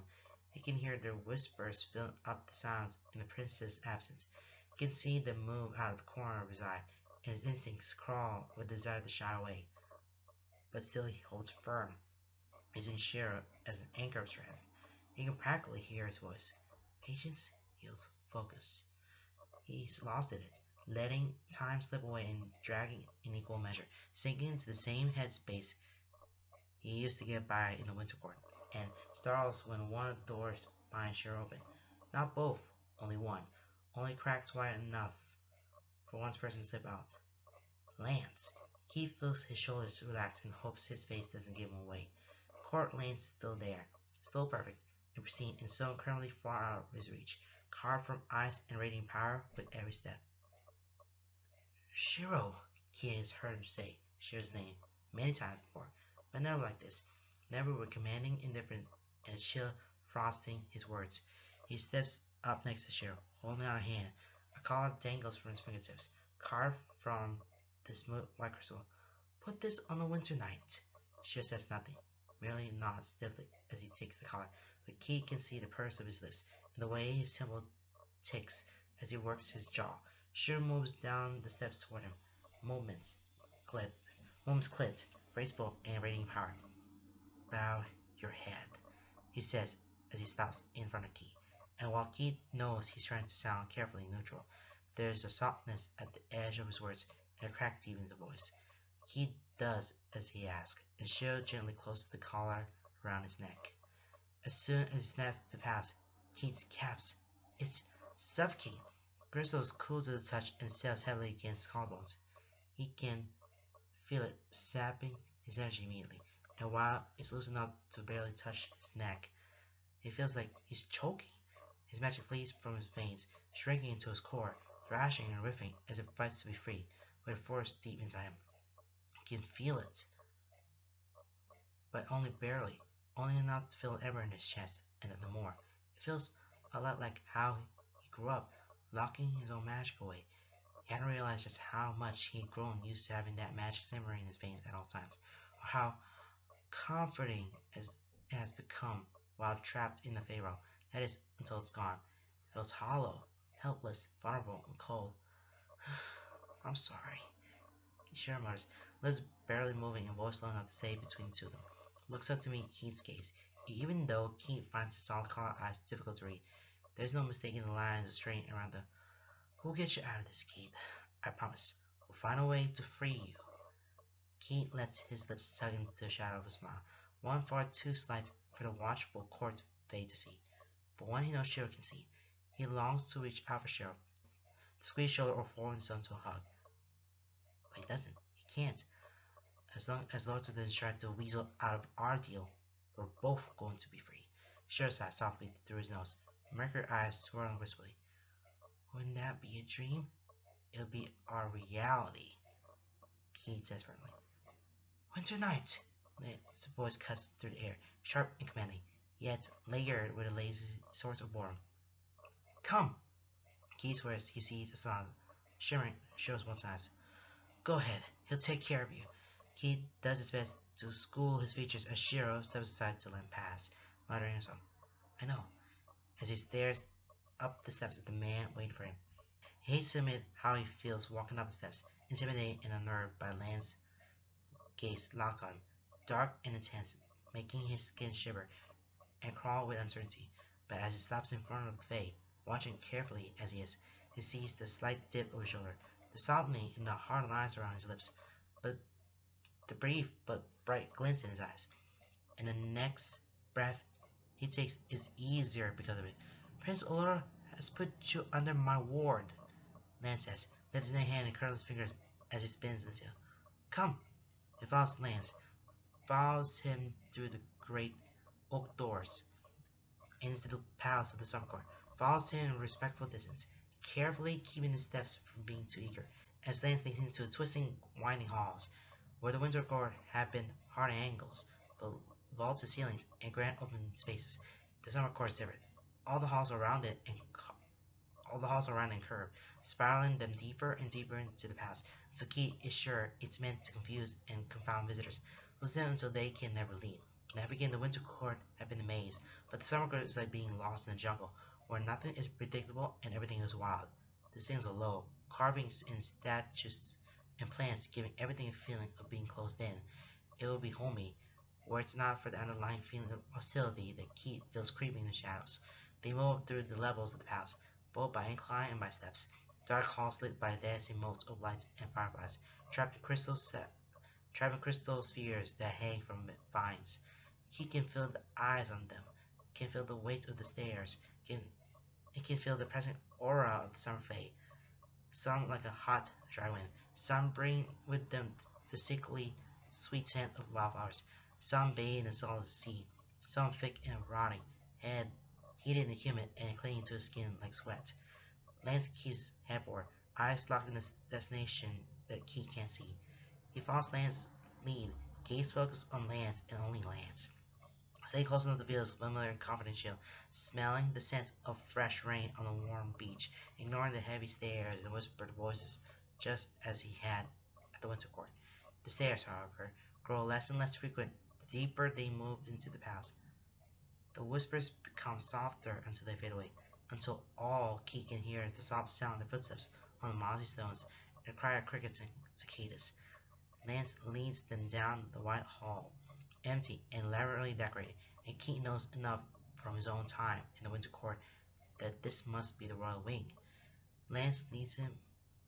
He can hear their whispers filling up the silence in the princess's absence. He can see them move out of the corner of his eye, and his instincts crawl with desire to shy away. But still he holds firm, using Shiro as an anchor of strength. He can practically hear his voice. Patience yields focus. He's lost in it, letting time slip away and dragging in equal measure, sinking into the same headspace he used to get by in the Winter Court, and startles when one of the doors behind Shiro open. Not both, only one, only cracked wide enough for one person to slip out. Lands. Keith feels his shoulders relax and hopes his face doesn't give him away. Court lane's still there, still perfect and pristine, and so incredibly far out of his reach, carved from ice and radiant power with every step. Shiro, Keith has heard him say Shiro's name many times before, but never like this, never with commanding indifference and a chill frosting his words. He steps up next to Shiro, holding out a hand. A collar dangles from his fingertips, carved from the smooth white crystal. Put this on the winter night. Shiro says nothing, merely nods stiffly as he takes the collar, but Keith can see the purse of his lips and the way his symbol ticks as he works his jaw. Shiro moves down the steps toward him. Moments clit, graceful and radiating power. Bow your head, he says as he stops in front of Keith. And while Keith knows he's trying to sound carefully neutral, there's a softness at the edge of his words and a crack deepens the voice. Keith does as he asks, and Shiro gently closes the collar around his neck. As soon as he snaps to pass, Keith gasps. It's suffocating. Crystal is cool to the touch and settles heavily against his collarbones. He can feel it sapping his energy immediately, and while it's loose enough to barely touch his neck, it feels like he's choking. His magic flees from his veins, shrinking into his core, thrashing and riffing as it fights to be free, with a force deep inside him. He can feel it, but only barely, only enough to feel it ever in his chest, and then no more. It feels a lot like how he grew up, locking his own magic away. He hadn't realized just how much he'd grown used to having that magic simmering in his veins at all times, or how comforting it has become while trapped in the Pharaoh. That is, until it's gone. It feels hollow, helpless, vulnerable, and cold. I'm sorry, Shiro mutters, lips barely moving and voice low enough to say between the two of them. Looks up to meet Keith's gaze. Even though Keith finds his solid color eyes difficult to read, there's no mistaking the lines of strain around them. We'll get you out of this, Keith. I promise. We'll find a way to free you. Keith lets his lips tug into the shadow of a smile, one far too slight for the watchful court Fae to see, but one he knows Shiro can see. He longs to reach out for Shiro, to squeeze shoulder or forward himself to a hug. But he doesn't. He can't. As long as Lord doesn't try to weasel out of our deal, we're both going to be free. Shiro sighs softly through his nose, mercury eyes swirling wistfully. Wouldn't that be a dream? It'll be our reality, Keith says firmly. Winter night! His voice cuts through the air, sharp and commanding, yet layered with a lazy source of boredom. Come! Keith swears he sees a smile shimmering, shows both eyes. Go ahead, he'll take care of you. Keith does his best to school his features as Shiro steps aside to let him pass, muttering himself. I know, as he stares up the steps at the man waiting for him. He hates to admit how he feels walking up the steps, intimidated and unnerved by Lance's gaze locked on him, dark and intense, making his skin shiver and crawl with uncertainty. But as he stops in front of Faye, watching carefully as he sees the slight dip of his shoulder, the softening in the hard lines around his lips, but the brief but bright glint in his eyes. And the next breath he takes is easier because of it. Prince Allura has put you under my ward, Lance says, lifting a hand and curling his fingers as he spins the seal. Come! He follows Lance, follows him through the great oak doors into the palace of the summer court, follows him in a respectful distance, carefully keeping his steps from being too eager, as Lance leads into the twisting, winding halls, where the winter court had been hard angles, but vaulted ceilings and grand open spaces. The summer court is different. All the halls around it curve, spiraling them deeper and deeper into the past. Suki is sure it's meant to confuse and confound visitors, losing them until they can never leave. Now again, the winter court had been a maze, but the summer court is like being lost in a jungle, where nothing is predictable and everything is wild. The ceilings are low, carvings and statues and plants giving everything a feeling of being closed in. It will be homey, were it not for the underlying feeling of hostility that Keith feels creeping in the shadows. They move through the levels of the palace, both by incline and by steps. Dark halls lit by dancing motes of lights and fireflies, trapped in crystal spheres that hang from vines. He can feel the eyes on them, can feel the weight of the stairs, it can feel the present aura of the summer fade. Some like a hot, dry wind, some bring with them the sickly, sweet scent of wildflowers, some bathe in the salt of the sea, some thick and rotting, head heated and humid and clinging to his skin like sweat. Lance keeps head forward, eyes locked in the destination that Keith can't see. He follows Lance's lead, gaze focused on Lance and only Lance. Stay close enough to feel his familiar and confident chill, smelling the scent of fresh rain on the warm beach, ignoring the heavy stares and whispered voices, just as he had at the winter court. The stares, however, grow less and less frequent the deeper they move into the past. The whispers become softer until they fade away, until all Keith can hear is the soft sound of footsteps on the mossy stones and the cry of crickets and cicadas. Lance leads them down the wide hall, empty and elaborately decorated, and Keith knows enough from his own time in the winter court that this must be the royal wing. Lance leads him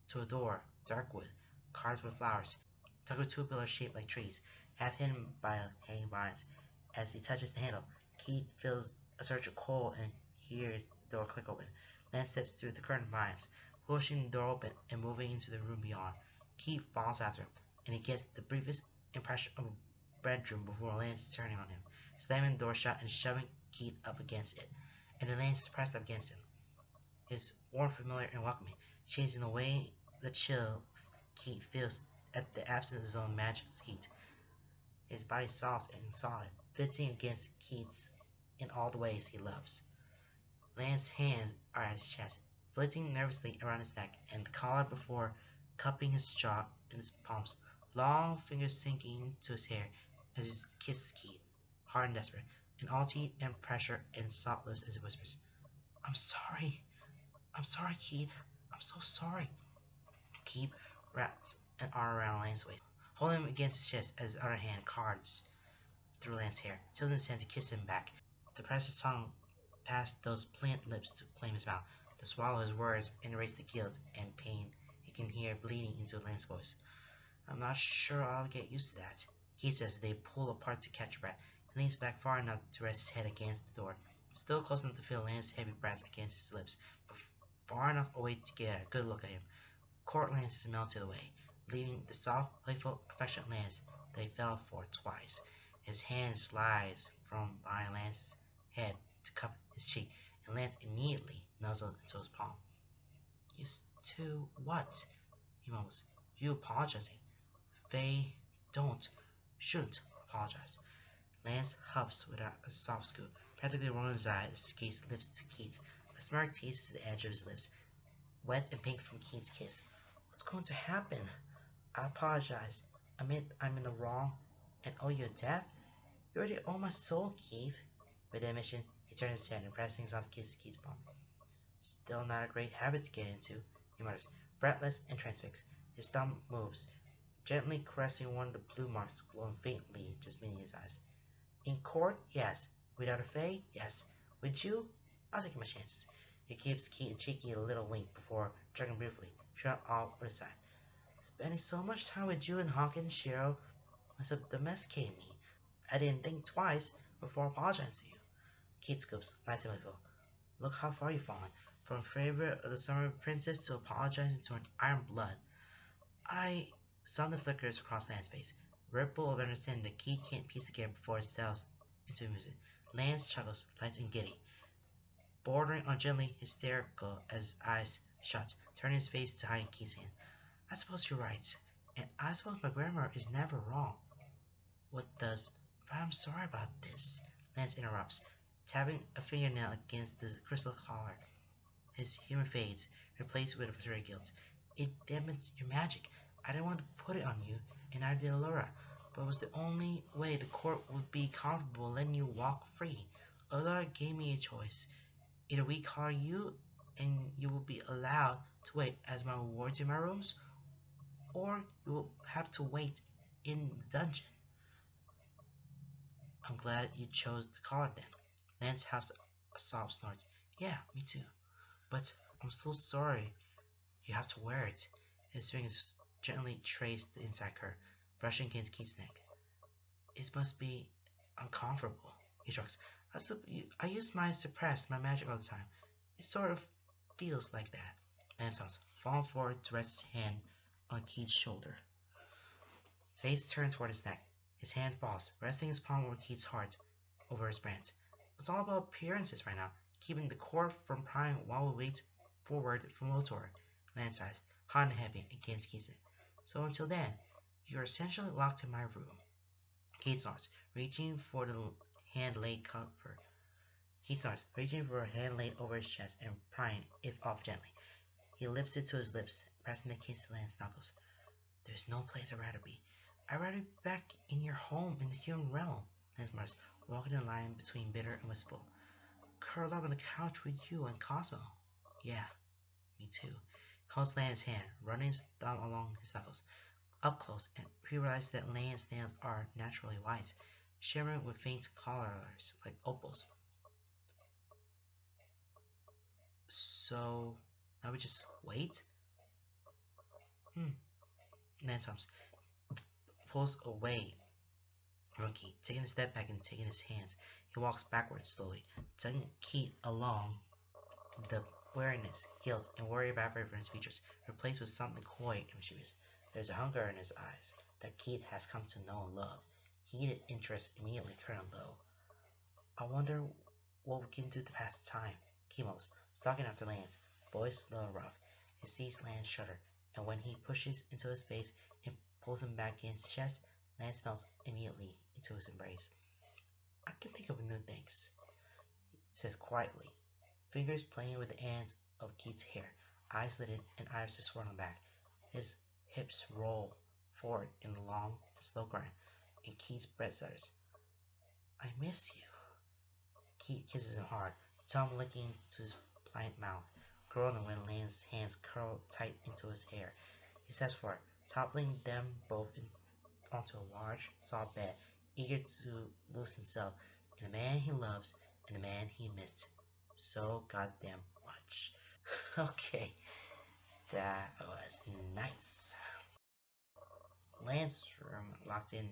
to a door, dark wood, carved with flowers, tucked with two pillars shaped like trees, half hidden by hanging vines. As he touches the handle, Keith feels a surge of cold and hears the door click open. Lance steps through the curtained vines, pushing the door open and moving into the room beyond. Keith follows after him, and he gets the briefest impression of a bedroom before Lance is turning on him, slamming the door shut and shoving Keith up against it, and then Lance is pressed up against him. His warm, familiar, and welcoming, chasing away the chill Keith feels at the absence of his own magic heat. His body soft and solid, fitting against Keith's in all the ways he loves. Lance's hands are at his chest, flitting nervously around his neck and the collar before cupping his jaw in his palms, long fingers sinking to his hair as he kisses Keith, hard and desperate, and all teeth and pressure and soft lips as he whispers, I'm sorry, Keith, I'm so sorry. Keith wraps an arm around Lance's waist, holding him against his chest as his other hand cards through Lance's hair, tilting his hand to kiss him back, to press his tongue past those pliant lips to claim his mouth, to swallow his words and erase the guilt and pain he can hear bleeding into Lance's voice. I'm not sure I'll get used to that, Keith says as they pull apart to catch a breath, and leans back far enough to rest his head against the door, still close enough to feel Lance's heavy breath against his lips, but far enough away to get a good look at him. Court Lance has melted away, leaving the soft, playful, affectionate Lance they fell for twice. His hand slides from behind Lance's head to cup his cheek, and Lance immediately nuzzled into his palm. Used to what? He mumbles. You apologizing. Faye, shouldn't apologize. Lance hops without a soft scoot, practically rolling his eyes as his gaze lifts to Keith, A smirk teases the edge of his lips, wet and pink from Keith's kiss. What's going to happen? I apologize. Admit I'm in the wrong and owe you a debt? You already owe my soul, Keith. With the admission, he turns his head and presses off Keith's palm. Still not a great habit to get into, he mutters, breathless and transfixed. His thumb moves, gently caressing one of the blue marks glowing faintly just beneath his eyes. In court, yes. Without a fay, yes. With you, I'll take my chances. He gives Keith a cheeky little wink before turning briefly, shut off with a sigh. Spending so much time with you and Hawkins, Shiro must have domesticated me. I didn't think twice before apologizing to you. Keith scoops, lights him with Look how far you've fallen. From favorite of the summer princess to apologizing to an iron blood. I saw the flickers across Lance's face. Ripple of understanding that Keith can't piece together before it settles into music. Lance chuckles, lights and giddy, bordering on gently hysterical as his eyes shut, turning his face to hide Keith's hand. I suppose you're right, and I suppose my grammar is never wrong. What does? But I'm sorry about this. Lance interrupts, tapping a fingernail against the crystal collar. His humor fades, replaced with a further guilt. It dampens your magic. I didn't want to put it on you, and I did Laura, but it was the only way the court would be comfortable letting you walk free. Laura gave me a choice. Either we collar you, and you will be allowed to wait as my wards in my rooms, or you will have to wait in the dungeon. I'm glad you chose the collar then. Lance has a sob snort. Yeah, me too. But I'm so sorry you have to wear it. His fingers gently trace the inside curve, brushing against Keith's neck. It must be uncomfortable. He shrugs. I use my suppress my magic all the time. It sort of feels like that. Lance stops, falling forward to rest his hand on Keith's shoulder. His face turns toward his neck. His hand falls, resting his palm over Keith's heart, over his branch. It's all about appearances right now, keeping the court from prying while we wait forward from Lotor. Lance sighs, hot and heavy against Keith's neck. So until then, you're essentially locked in my room. Keith snorts, reaching for the hand laid cover. Keith snorts, reaching for a hand laid over his chest and prying it off gently. He lifts it to his lips, pressing the kiss to Lance's knuckles. There's no place I'd rather be. I'd rather be back in your home in the human realm, Lance mutters, walking in line between bitter and wistful. Curled up on the couch with you and Cosmo. Yeah, me too. He holds Lance's hand, running his thumb along his knuckles. Up close, and he realizes that Lance's nails are naturally white, shimmering with faint colors like opals. So, now we just wait? Lance pulls away Rookie, taking a step back and taking his hands. He walks backwards slowly, tugging Keith along. The weariness, guilt, and worry evaporate from his features, replaced with something coy and mischievous. There's a hunger in his eyes that Keith has come to know and love. Heated interest immediately turned low. I wonder what we can do to pass the time. Kimos, stalking after Lance, voice slow and rough. He sees Lance shudder, and when he pushes into his face and pulls him back against his chest, Lance melts immediately into his embrace. I can think of new things, he says quietly, fingers playing with the ends of Keith's hair, eyes lidded and irises swirling back. His hips roll forward in a long and slow grind, and Keith's breath stutters. I miss you. Keith kisses him hard, tongue licking to his pliant mouth, groaning when Lance's hands curl tight into his hair. He steps forward, toppling them both onto a large, soft bed, eager to lose himself in the man he loves and the man he missed so goddamn much. Okay, that was nice. Lance's room locked in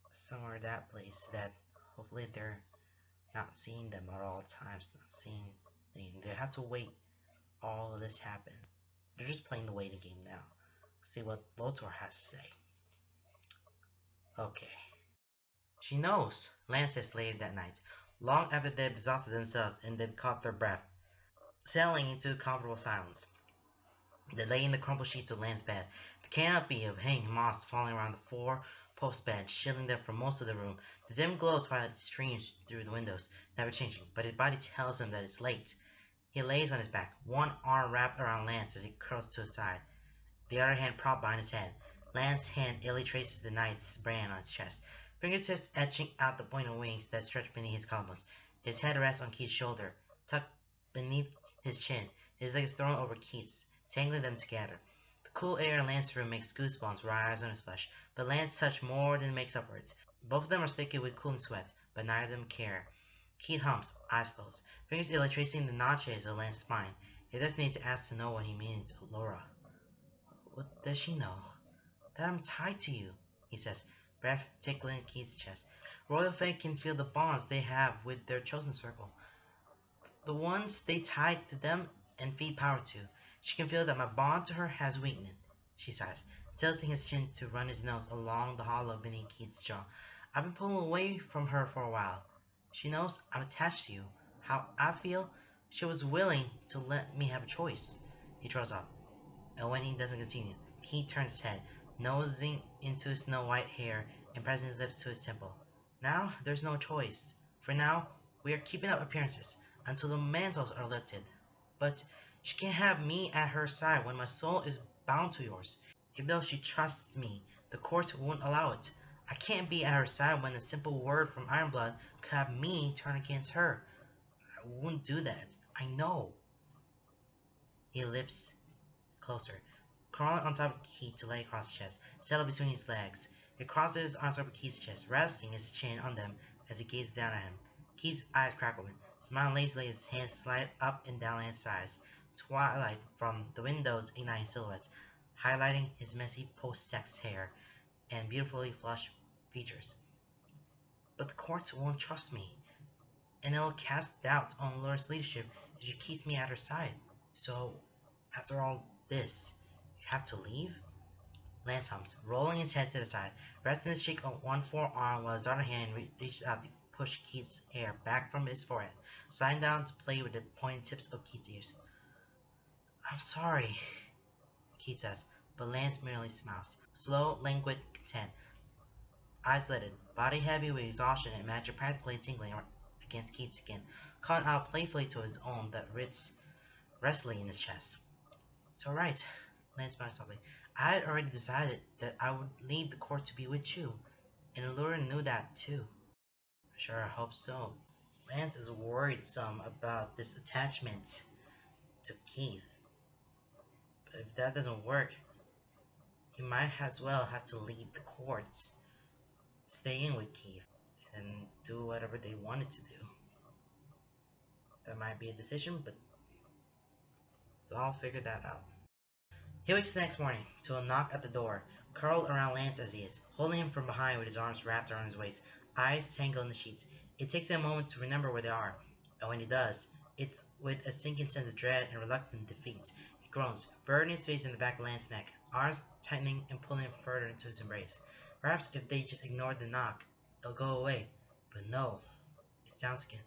somewhere that place so that hopefully they're not seeing them at all times, not seeing anything. They have to wait all of this happen. They're just playing the waiting game now. See what Lotor has to say. Okay. She knows, Lance says later that night, long after they've exhausted themselves and they've caught their breath, settling into comfortable silence. They lay in the crumpled sheets of Lance's bed, the canopy of hanging moss falling around the floor post bed, shielding them from most of the room. The dim glow of twilight streams through the windows, never changing, but his body tells him that it's late. He lays on his back, one arm wrapped around Lance as he curls to his side, the other hand propped behind his head. Lance's hand illy traces the knight's brand on his chest, fingertips etching out the pointed wings that stretch beneath his collarbones. His head rests on Keith's shoulder, tucked beneath his chin, his legs thrown over Keith's, tangling them together. The cool air in Lance's room makes goosebumps rise on his flesh, but Lance's touch more than makes up for it. Both of them are sticky with cooling sweat, but neither of them care. Keith humps, eyes closed, fingers illy tracing the notches of Lance's spine. He doesn't need to ask to know what he means, Laura. What does she know? That I'm tied to you, he says, breath tickling Keith's chest. Royal Fae can feel the bonds they have with their chosen circle, the ones they tied to them and feed power to. She can feel that my bond to her has weakened, she sighs, tilting his chin to run his nose along the hollow beneath Keith's jaw. I've been pulling away from her for a while. She knows I'm attached to you. How I feel, she was willing to let me have a choice. He draws up, and when he doesn't continue, Keith turns his head, nosing into his snow-white hair and pressing his lips to his temple. Now, there's no choice. For now, we are keeping up appearances until the mantles are lifted. But she can't have me at her side when my soul is bound to yours. Even though she trusts me, the court won't allow it. I can't be at her side when a simple word from Ironblood could have me turn against her. I wouldn't do that. I know. He lips closer, crawling on top of Keith to lay across his chest, settled between his legs. He crosses his arms over Keith's chest, resting his chin on them as he gazes down at him. Keith's eyes crack open, smiling lazily as his hands slide up and down Lance's sides. Twilight from the windows igniting silhouettes, highlighting his messy post-sex hair and beautifully flushed features. But the court won't trust me, and it'll cast doubt on Laura's leadership if she keeps me at her side. So, after all this, you have to leave? Lance hums, rolling his head to the side, resting his cheek on one forearm while his other hand reaches out to push Keith's hair back from his forehead, sliding down to play with the pointed tips of Keith's ears. I'm sorry, Keith says, but Lance merely smiles, slow, languid content, eyes lidded, body heavy with exhaustion and magic practically tingling against Keith's skin, calling out playfully to his own that rests restlessly in his chest. It's alright, Lance smiled softly. I had already decided that I would leave the court to be with you, and Allura knew that too. Sure, I hope so. Lance is worried some about this attachment to Keith. But if that doesn't work, he might as well have to leave the courts, stay in with Keith, and do whatever they wanted to do. That might be a decision, but I'll figure that out. He wakes the next morning to a knock at the door, curled around Lance as he is, holding him from behind with his arms wrapped around his waist, eyes tangled in the sheets. It takes him a moment to remember where they are, and when he does, it's with a sinking sense of dread and reluctant defeat. He groans, burying his face in the back of Lance's neck, arms tightening and pulling him further into his embrace. Perhaps if they just ignored the knock, it'll go away. But no, it sounds again.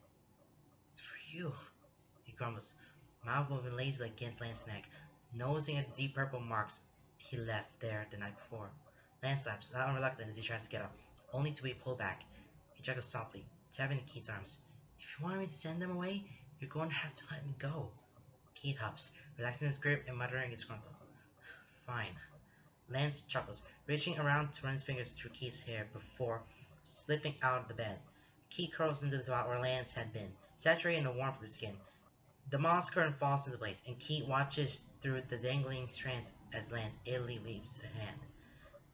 It's for you, he grumbles, mouth moving lazily against Lance's neck, nosing at the deep purple marks he left there the night before. Lance slaps, loud and reluctant as he tries to get up, only to be pulled back. He chuckles softly, tapping into Keith's arms. If you want me to send them away, you're going to have to let me go. Keith huffs, relaxing his grip and muttering his grumble. Fine. Lance chuckles, reaching around to run his fingers through Keith's hair before slipping out of the bed. Keith curls into the spot where Lance had been, saturated in the warmth of his skin. The moss curtain falls into place, and Keith watches through the dangling strands as Lance idly weaves a hand.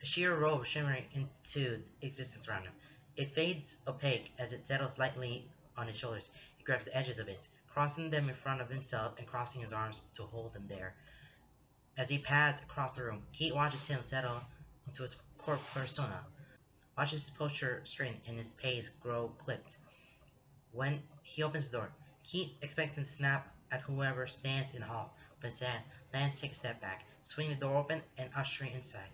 A sheer robe shimmering into existence around him. It fades opaque as it settles lightly on his shoulders. He grabs the edges of it, crossing them in front of himself and crossing his arms to hold them there. As he pads across the room, Keith watches him settle into his core persona, watches his posture straighten and his pace grow clipped. When he opens the door, Keith expects him to snap at whoever stands in the hall, but instead, Lance takes a step back, swinging the door open and ushering inside.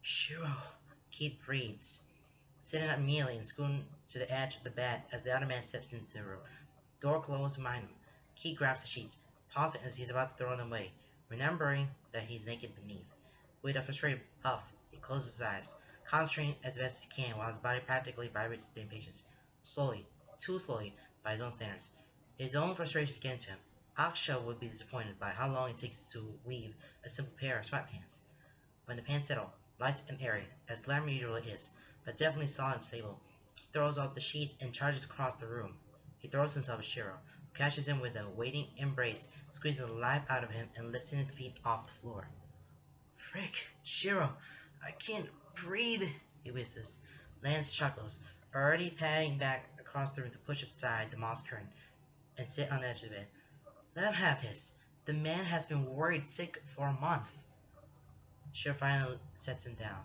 Shiro, Keith breathes, sitting up immediately and scooting to the edge of the bed as the other man steps into the room. Door closed behind him. Keith grabs the sheets, pausing as he's about to throw them away, remembering that he's naked beneath. With a frustrated huff, he closes his eyes, concentrating as best he can while his body practically vibrates with impatience. Slowly, too slowly, by his own standards. His own frustrations get into him. Aksha would be disappointed by how long it takes to weave a simple pair of sweatpants. When the pants settle, light and airy, as glamour usually is, but definitely solid and stable, he throws out the sheets and charges across the room. He throws himself at Shiro, who catches him with a waiting embrace, squeezing the life out of him and lifting his feet off the floor. Frick, Shiro, I can't breathe, he whistles. Lance chuckles, already padding back across the room to push aside the moss curtain and sit on the edge of the bed. Let him have his. The man has been worried sick for a month. Shiro finally sets him down,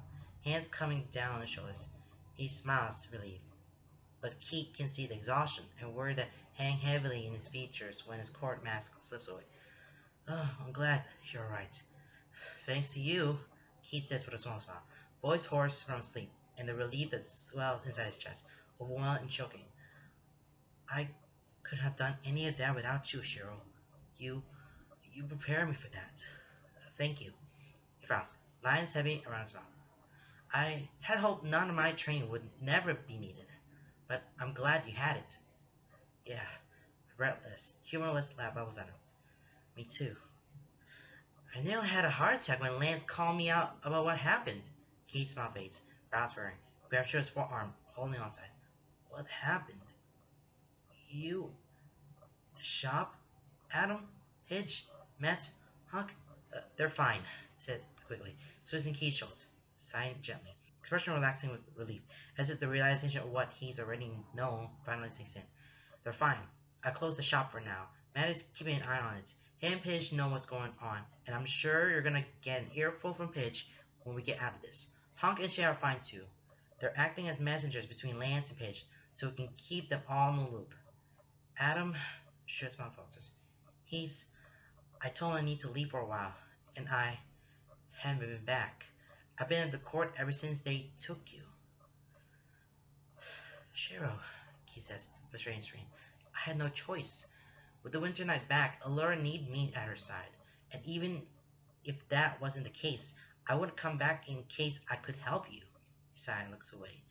hands coming down on his shoulders. He smiles, relieved, but Keith can see the exhaustion and worry that hang heavily in his features when his court mask slips away. Oh, I'm glad you're right. Thanks to you, Keith says with a small smile, voice hoarse from sleep, and the relief that swells inside his chest, overwhelmed and choking. I could have done any of that without you, Shiro. You prepared me for that. Thank you. He frowns, lines heavy around his mouth. I had hoped none of my training would never be needed, but I'm glad you had it. Yeah, a breathless, humorless laugh bubbles out of him. Me too. I nearly had a heart attack when Lance called me out about what happened. Keith's smile fades, brows furrowing, grabs Shiro's forearm, holding on tight. What happened? You... The shop? Adam? Hitch? Matt? Huck? They're fine, said quickly, twisting Keith's shoulders, sighing gently, expression relaxing with relief, as if the realization of what he's already known finally sinks in. They're fine. I closed the shop for now. Matt is keeping an eye on it. Him and Pidge know what's going on, and I'm sure you're gonna get an earful from Pidge when we get out of this. Hunk and Shay are fine too. They're acting as messengers between Lance and Pidge, so we can keep them all in the loop. Adam, Shirt's mouth falters. I told him I need to leave for a while, and I haven't been back. I've been at the court ever since they took you. Shiro, he says, frustrated and strained. I had no choice. With the winter night back, Allura needed me at her side, and even if that wasn't the case, I wouldn't come back in case I could help you. He sighs and looks away,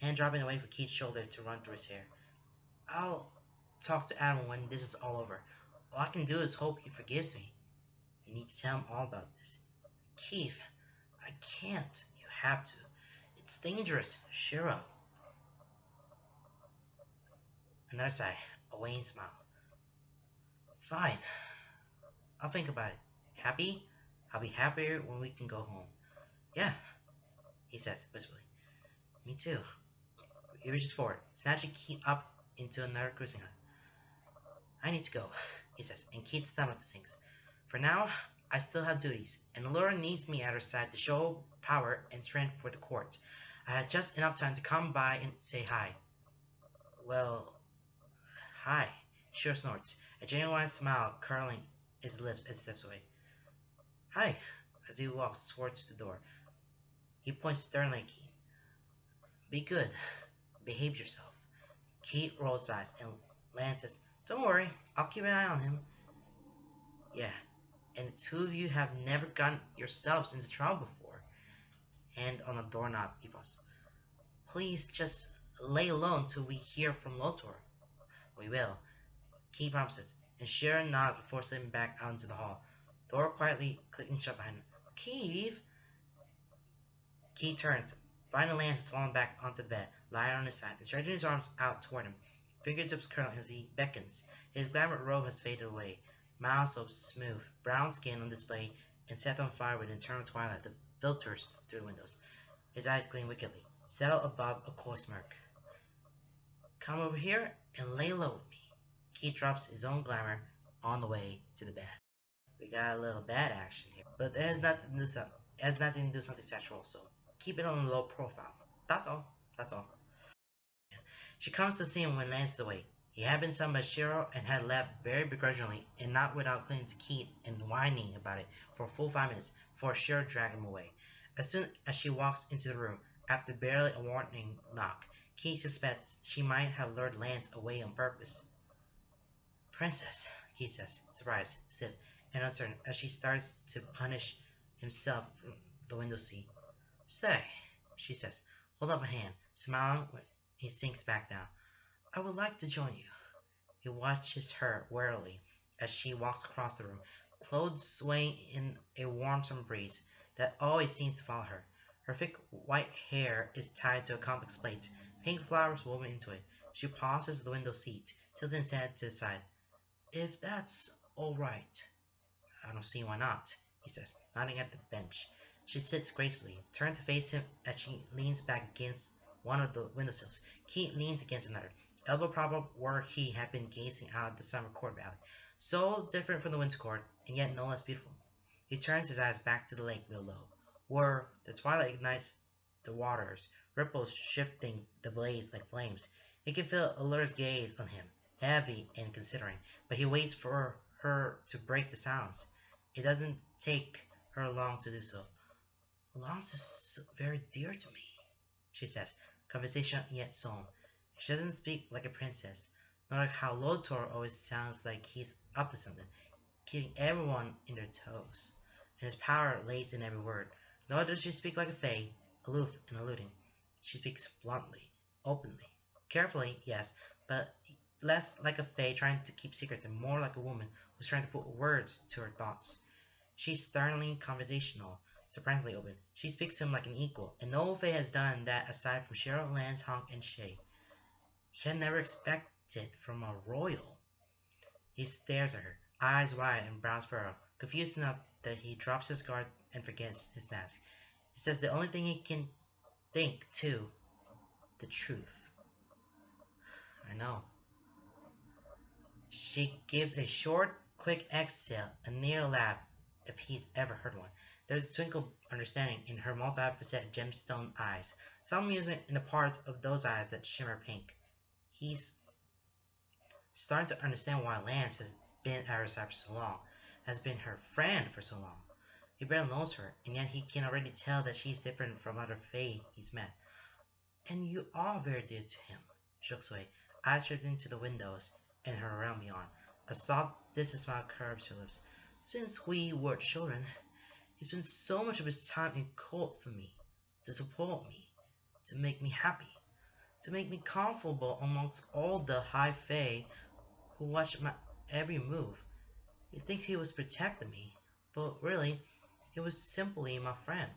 hand dropping away from Keith's shoulder to run through his hair. I'll talk to Adam when this is all over. All I can do is hope he forgives me. You need to tell him all about this. Keith, I can't. You have to. It's dangerous, Shiro. Another sigh, a wan smile. Fine. I'll think about it. Happy? I'll be happier when we can go home. Yeah, he says wistfully. Me too. He reaches forward, snatching Keith up into another cruising hut. I need to go, he says, and Keith's stomach sinks. For now, I still have duties, and Allura needs me at her side to show power and strength for the court. I had just enough time to come by and say hi. Well, hi, Shiro snorts, a genuine smile curling his lips as he steps away. Hi, as he walks towards the door. He points sternly at Keith. Be good. Behave yourself. Keith rolls his eyes, and Lance says, Don't worry, I'll keep an eye on him. Yeah, and the two of you have never gotten yourselves into trouble before. Hand on the doorknob, he pauses. Please just lay low until we hear from Lotor. We will. Keith promises, and Shiro nods before slipping back out into the hall. Door quietly clicking shut behind him. Keith! Keith turns. Finding Lance is falling back onto the bed, lying on his side, and stretching his arms out toward him. Fingertips curling as he beckons. His glamour robe has faded away. Miles of smooth, brown skin on display and set on fire with internal twilight that filters through the windows. His eyes gleam wickedly, settle above a coy smirk. Come over here and lay low with me. Keith drops his own glamour on the way to the bed. We got a little bad action here, but it has nothing to do with something sexual, so keep it on a low profile. That's all. She comes to see him when Lance is away. He had been summoned by Shiro and had left very begrudgingly and not without clinging to Keith and whining about it for a full 5 minutes before Shiro dragged him away. As soon as she walks into the room, after barely a warning knock, Keith suspects she might have lured Lance away on purpose. Princess, Keith says, surprised, stiff, and uncertain as she starts to punish himself from the window seat. Stay, she says. Hold up a hand, smiling when he sinks back down. I would like to join you. He watches her warily as she walks across the room, clothes swaying in a warm summer breeze that always seems to follow her. Her thick white hair is tied to a complex plait, pink flowers woven into it. She pauses at the window seat, tilting his head to the side. If that's all right. I don't see why not, he says, nodding at the bench. She sits gracefully, turned to face him as she leans back against one of the windowsills. Kate leans against another, elbow propped up where he had been gazing out at the summer court valley. So different from the winter court, and yet no less beautiful. He turns his eyes back to the lake below, where the twilight ignites the waters, ripples shifting the blaze like flames. He can feel Allura's gaze on him, heavy and considering, but he waits for her to break the silence. It doesn't take her long to do so. Lance is so very dear to me, she says, conversation yet solemn. She doesn't speak like a princess, not like how Lothar always sounds like he's up to something, keeping everyone in their toes, and his power lays in every word. Nor does she speak like a fae, aloof and alluding. She speaks bluntly, openly, carefully, yes, but less like a fae trying to keep secrets and more like a woman who's trying to put words to her thoughts. She's sternly conversational, surprisingly open. She speaks to him like an equal, and no fae has done that aside from Cheryl, Lance, Honk, and Shay. He had never expected from a royal. He stares at her, eyes wide and brows furrowed, confused enough that he drops his guard and forgets his mask. He says the only thing he can think, too, the truth. I know. She gives a short, quick exhale, a near laugh, if he's ever heard one. There's a twinkle of understanding in her multifaceted gemstone eyes, some amusement in the parts of those eyes that shimmer pink. He's starting to understand why Lance has been at her side for so long, has been her friend for so long. He barely knows her, and yet he can already tell that she's different from other fae he's met. And you are very dear to him. She looks away, eyes drifting to the windows and her realm beyond. A soft, distant smile curves her lips. Since we were children, he spent so much of his time in court for me, to support me, to make me happy, to make me comfortable amongst all the high fae who watched my every move. He thinks he was protecting me, but really, he was simply my friend.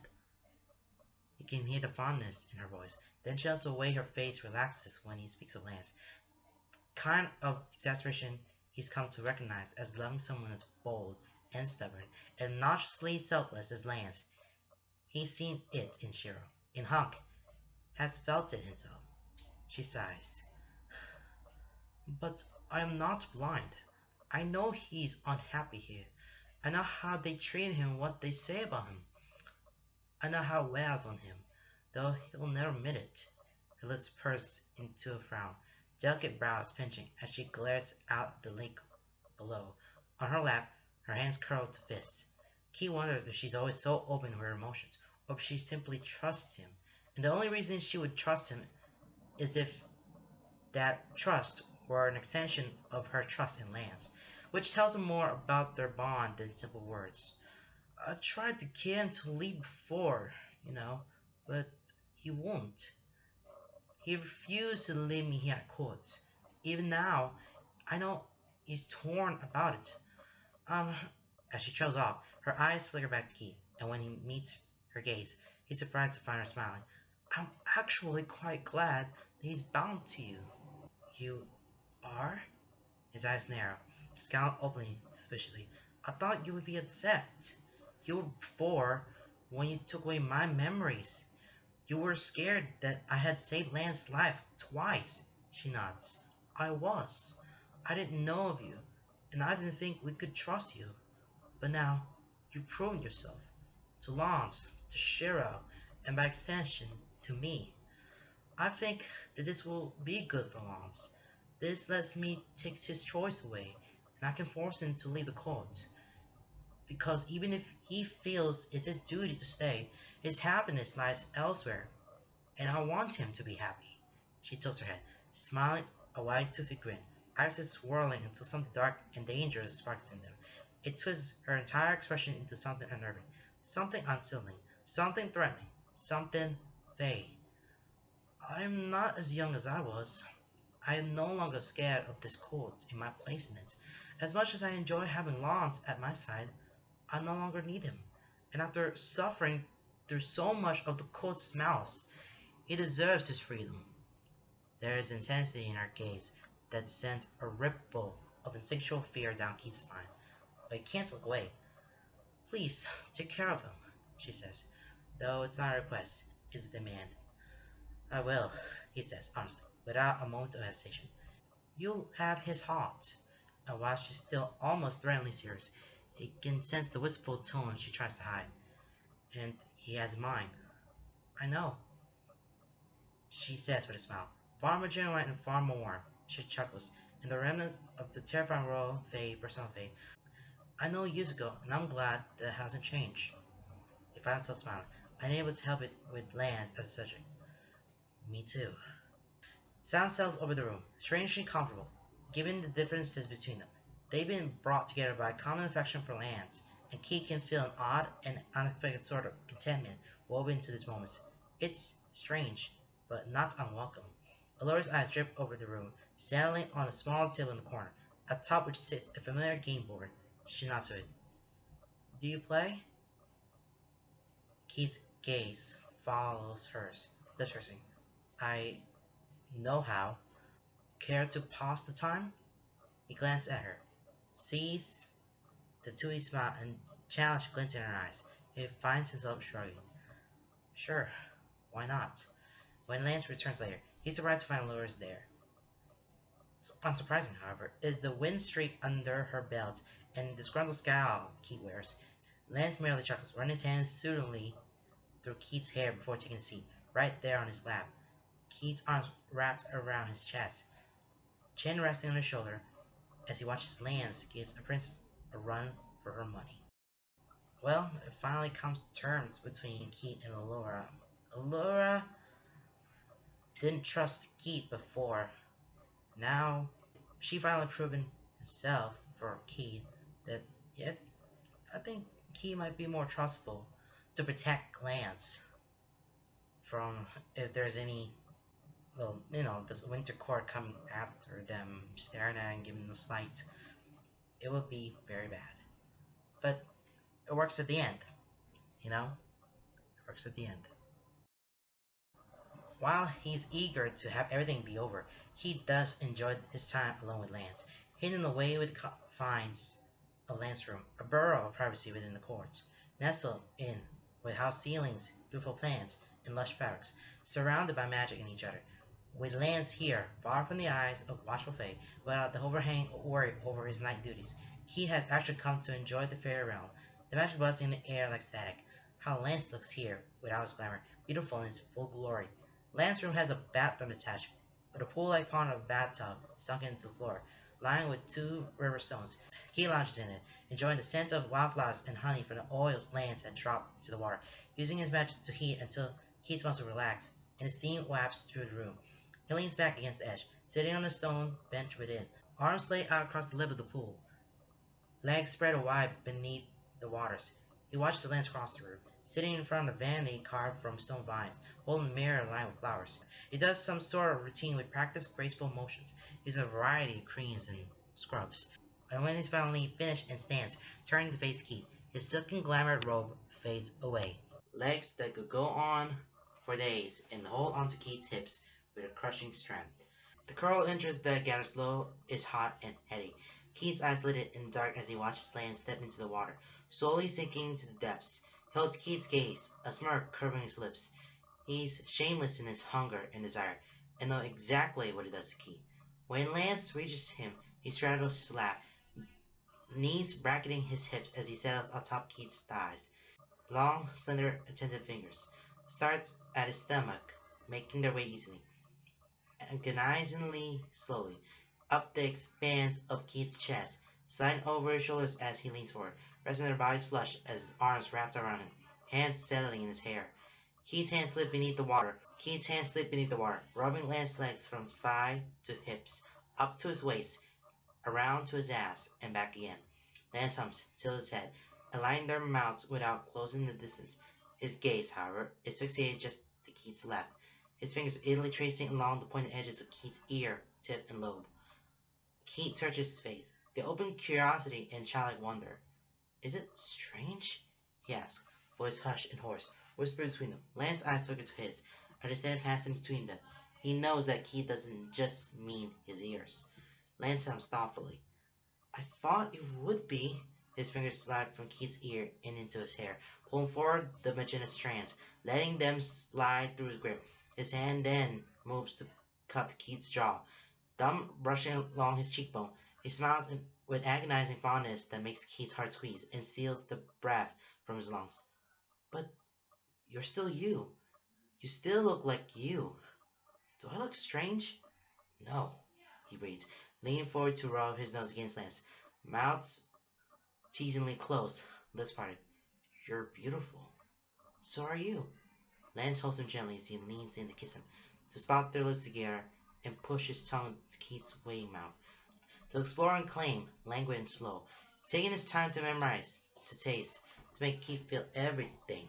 You can hear the fondness in her voice. Then she notes the way her face relaxes when he speaks of Lance. Kind of exasperation he's come to recognize as loving someone as bold and stubborn and notoriously selfless as Lance. He's seen it in Shiro, in Hunk, has felt it himself. She sighs. But I am not blind. I know he's unhappy here. I know how they treat him, what they say about him. I know how it wears on him, though he'll never admit it. Her lips purse into a frown, delicate brows pinching as she glares out at the lake below. On her lap, her hands curled to fists. Key wonders if she's always so open to her emotions, or if she simply trusts him. And the only reason she would trust him is if that trust were an extension of her trust in Lance, which tells him more about their bond than simple words. I tried to get him to leave before, but he won't. He refused to leave me here at court. Even now, I know he's torn about it. As she trails off, her eyes flicker back to Keith, and when he meets her gaze, he's surprised to find her smiling. I'm actually quite glad that he's bound to you. You are? His eyes narrow, scowl openly suspiciously. I thought you would be upset. You were before, when you took away my memories. You were scared that I had saved Lance's life twice. She nods. I was. I didn't know of you, and I didn't think we could trust you. But now, you've proven yourself. To Lance, to Shiro, and by extension, to me. I think that this will be good for Lance. This lets me take his choice away, and I can force him to leave the court. Because even if he feels it's his duty to stay, his happiness lies elsewhere, and I want him to be happy. She tilts her head, smiling a wide-toothed grin, eyes swirling until something dark and dangerous sparks in them. It twists her entire expression into something unnerving, something unsettling, something threatening, something Faye, I'm not as young as I was. I am no longer scared of this cold in my place in it. As much as I enjoy having Lance at my side, I no longer need him. And after suffering through so much of the cold's malice, he deserves his freedom. There is intensity in her gaze that sends a ripple of instinctual fear down Keith's spine, but he can't look away. Please, take care of him, she says, though it's not a request, it's a demand. I will, he says, honestly, without a moment of hesitation. You'll have his heart. And while she's still almost threateningly serious, he can sense the wistful tone she tries to hide. And he has mine. I know, she says with a smile. Far more genuine and far more warm. She chuckles, and the remnants of the terrifying royal Faye personified. I know years ago, and I'm glad that hasn't changed. He finds himself smiling, unable to help it with Lance as a subject. Me too. Sound settles over the room, strangely comfortable, given the differences between them. They've been brought together by a common affection for Lance, and Keith can feel an odd and unexpected sort of contentment woven into these moments. It's strange, but not unwelcome. Alora's eyes drip over the room, settling on a small table in the corner, atop which sits a familiar game board. She nods to it. Do you play? Keith's gaze follows hers, lips pursing. I know how. Care to pass the time? He glanced at her, sees the dewy smile and challenge glint in her eyes. He finds himself shrugging. Sure, why not? When Lance returns later, he's surprised to find Laura's there. Unsurprising, however, is the wind streak under her belt and the disgruntled scowl Keith wears. Lance merely chuckles, running his hands soothingly through Keith's hair before taking a seat, right there on his lap. Keith's arms wrapped around his chest, chin resting on his shoulder, as he watches Lance give a princess a run for her money. Well, it finally comes to terms between Keith and Allura. Allura didn't trust Keith before. Now, she finally proven herself for Keith that, yeah, I think Keith might be more trustful to protect Lance from if there's any, well, this winter court coming after them, staring at and giving them a slight. It would be very bad. But it works at the end, you know? It works at the end. While he's eager to have everything be over, he does enjoy his time alone with Lance, hidden away with the confines of Lance's room, a burrow of privacy within the courts, nestled in with house ceilings, beautiful plants, and lush fabrics, surrounded by magic in each other. With Lance here, far from the eyes of watchful Fae, without the overhang or worry over his night duties, he has actually come to enjoy the fairy realm, the magic buzzing in the air like static. How Lance looks here, without his glamour, beautiful in its full glory. Lance's room has a bathroom attached, with a pool-like pond of a bathtub sunk into the floor, lined with two river stones. He lounges in it, enjoying the scent of wildflowers and honey from the oils Lance had dropped into the water, using his magic to heat until Keith's muscles relax, and the steam wafts through the room. He leans back against the edge, sitting on a stone bench within, arms laid out across the lip of the pool, legs spread wide beneath the waters. He watches Lance cross the room, sitting in front of a vanity carved from stone vines, holding a mirror lined with flowers. He does some sort of routine with practiced graceful motions, using a variety of creams and scrubs. And when he's finally finished and stands, turning to face Keith, his silken glamour robe fades away. Legs that could go on for days and hold onto Keith's hips with a crushing strength. The coral interest that gathers low is hot and heady. Keith's eyes lit in the dark as he watches Lance step into the water, slowly sinking to the depths. He holds Keith's gaze, a smirk curving his lips. He's shameless in his hunger and desire, and knows exactly what he does to Keith. When Lance reaches him, he straddles his lap, knees bracketing his hips as he settles atop Keith's thighs. Long, slender, attentive fingers starts at his stomach, making their way easily, agonizingly slowly, up the expanse of Keith's chest, sliding over his shoulders as he leans forward, resting their bodies flush as his arms wrapped around him, hands settling in his hair. Keith's hands slip beneath the water, rubbing Lance's legs from thigh to hips, up to his waist, around to his ass, and back again. Lance hums, tilts his head, aligning their mouths without closing the distance. His gaze, however, is fixated just to Keith's left, his fingers idly tracing along the pointed edges of Keith's ear, tip, and lobe. Keith searches his face, the open curiosity and childlike wonder. Is it strange? He asks, voice hushed and hoarse, whispered between them. Lance's eyes flicker to his, understanding passing between them. He knows that Keith doesn't just mean his ears. Lance sounds thoughtfully. I thought it would be. His fingers slide from Keith's ear and into his hair, pulling forward the magenta strands, letting them slide through his grip. His hand then moves to cup Keith's jaw, thumb brushing along his cheekbone. He smiles with agonizing fondness that makes Keith's heart squeeze and steals the breath from his lungs. But you're still you. You still look like you. Do I look strange? No, he breathes, leaning forward to rub his nose against Lance. Mouths teasingly closed, lips parted. You're beautiful. So are you. Lance holds him gently as he leans in to kiss him, to stop their lips together and push his tongue to Keith's waiting mouth. To explore and claim, languid and slow, taking his time to memorize, to taste, to make Keith feel everything.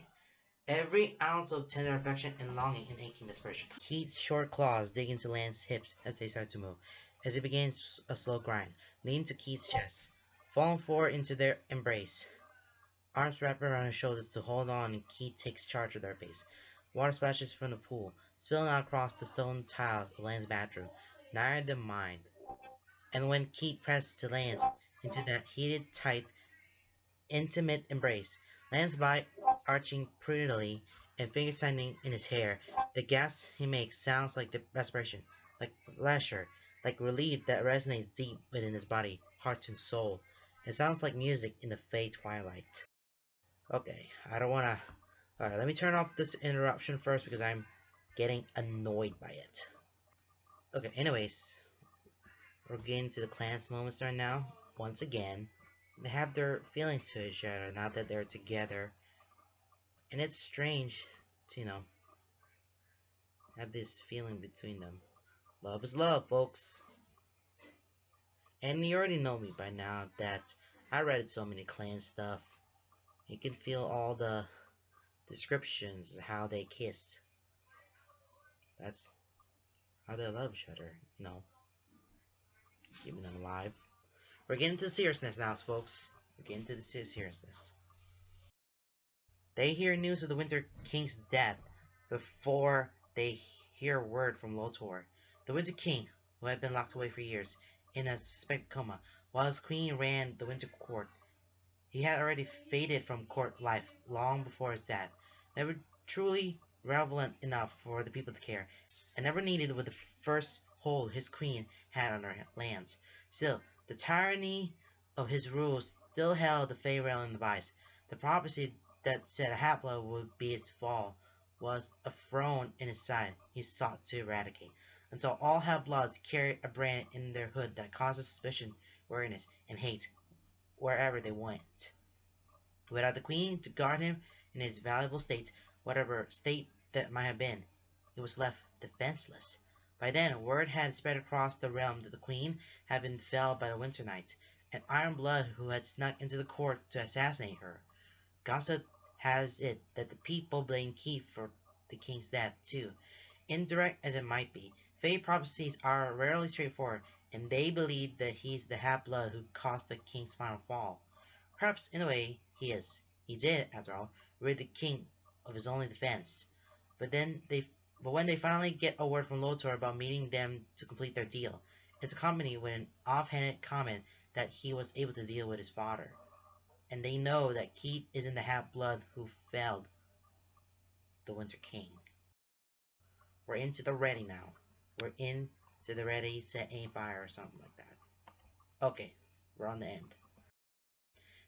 Every ounce of tender affection and longing and aching desperation. Keith's short claws dig into Lance's hips as they start to move, as he begins a slow grind, leaning to Keith's chest, falling forward into their embrace. Arms wrapped around his shoulders to hold on, and Keith takes charge of their pace. Water splashes from the pool, spilling out across the stone tiles of Lance's bathroom. Neither of them mind. And when Keith presses to Lance into that heated, tight, intimate embrace, Lance's body arching prettily and fingers tightening in his hair, the gasp he makes sounds like desperation, like pleasure, like relief that resonates deep within his body, heart, and soul. It sounds like music in the fey twilight. Okay, I don't wanna. Alright, let me turn off this interruption first because I'm getting annoyed by it. Okay, anyways, we're getting to the clan's moments right now. Once again, they have their feelings to each other now that they're together. And it's strange to, have this feeling between them. Love is love, folks. And you already know me by now that I read so many clan stuff. You can feel all the descriptions, how they kissed. That's how they love each other, keeping them alive. We're getting to the seriousness now, folks. We're getting to the seriousness. They hear news of the Winter King's death before they hear word from Lotor. The Winter King, who had been locked away for years in a suspected coma, while his queen ran the Winter Court. He had already faded from court life long before his death, never truly relevant enough for the people to care, and never needed with the first hold his queen had on her lands. Still, the tyranny of his rule still held the Fey realm in the vice. The prophecy that said a half-blood would be his fall was a thorn in his side he sought to eradicate, until all half-bloods carried a brand in their hood that causes suspicion, wariness, and hate wherever they went. Without the queen to guard him in his valuable states, whatever state that might have been, he was left defenseless. By then, word had spread across the realm that the queen had been felled by the Winter Knight, an iron blood who had snuck into the court to assassinate her. Gossip has it that the people blame Keith for the king's death, too. Indirect as it might be, Fey prophecies are rarely straightforward, and they believe that he's the half-blood who caused the king's final fall. Perhaps, in a way, he is. He did, after all, rid the king of his only defense. But when they finally get a word from Lotor about meeting them to complete their deal, it's accompanied with an offhanded comment that he was able to deal with his father. And they know that Keith isn't the half-blood who felled the Winter King. We're into the ready now. We're into the ready, set, aim, fire, or something like that. Okay, we're on the end.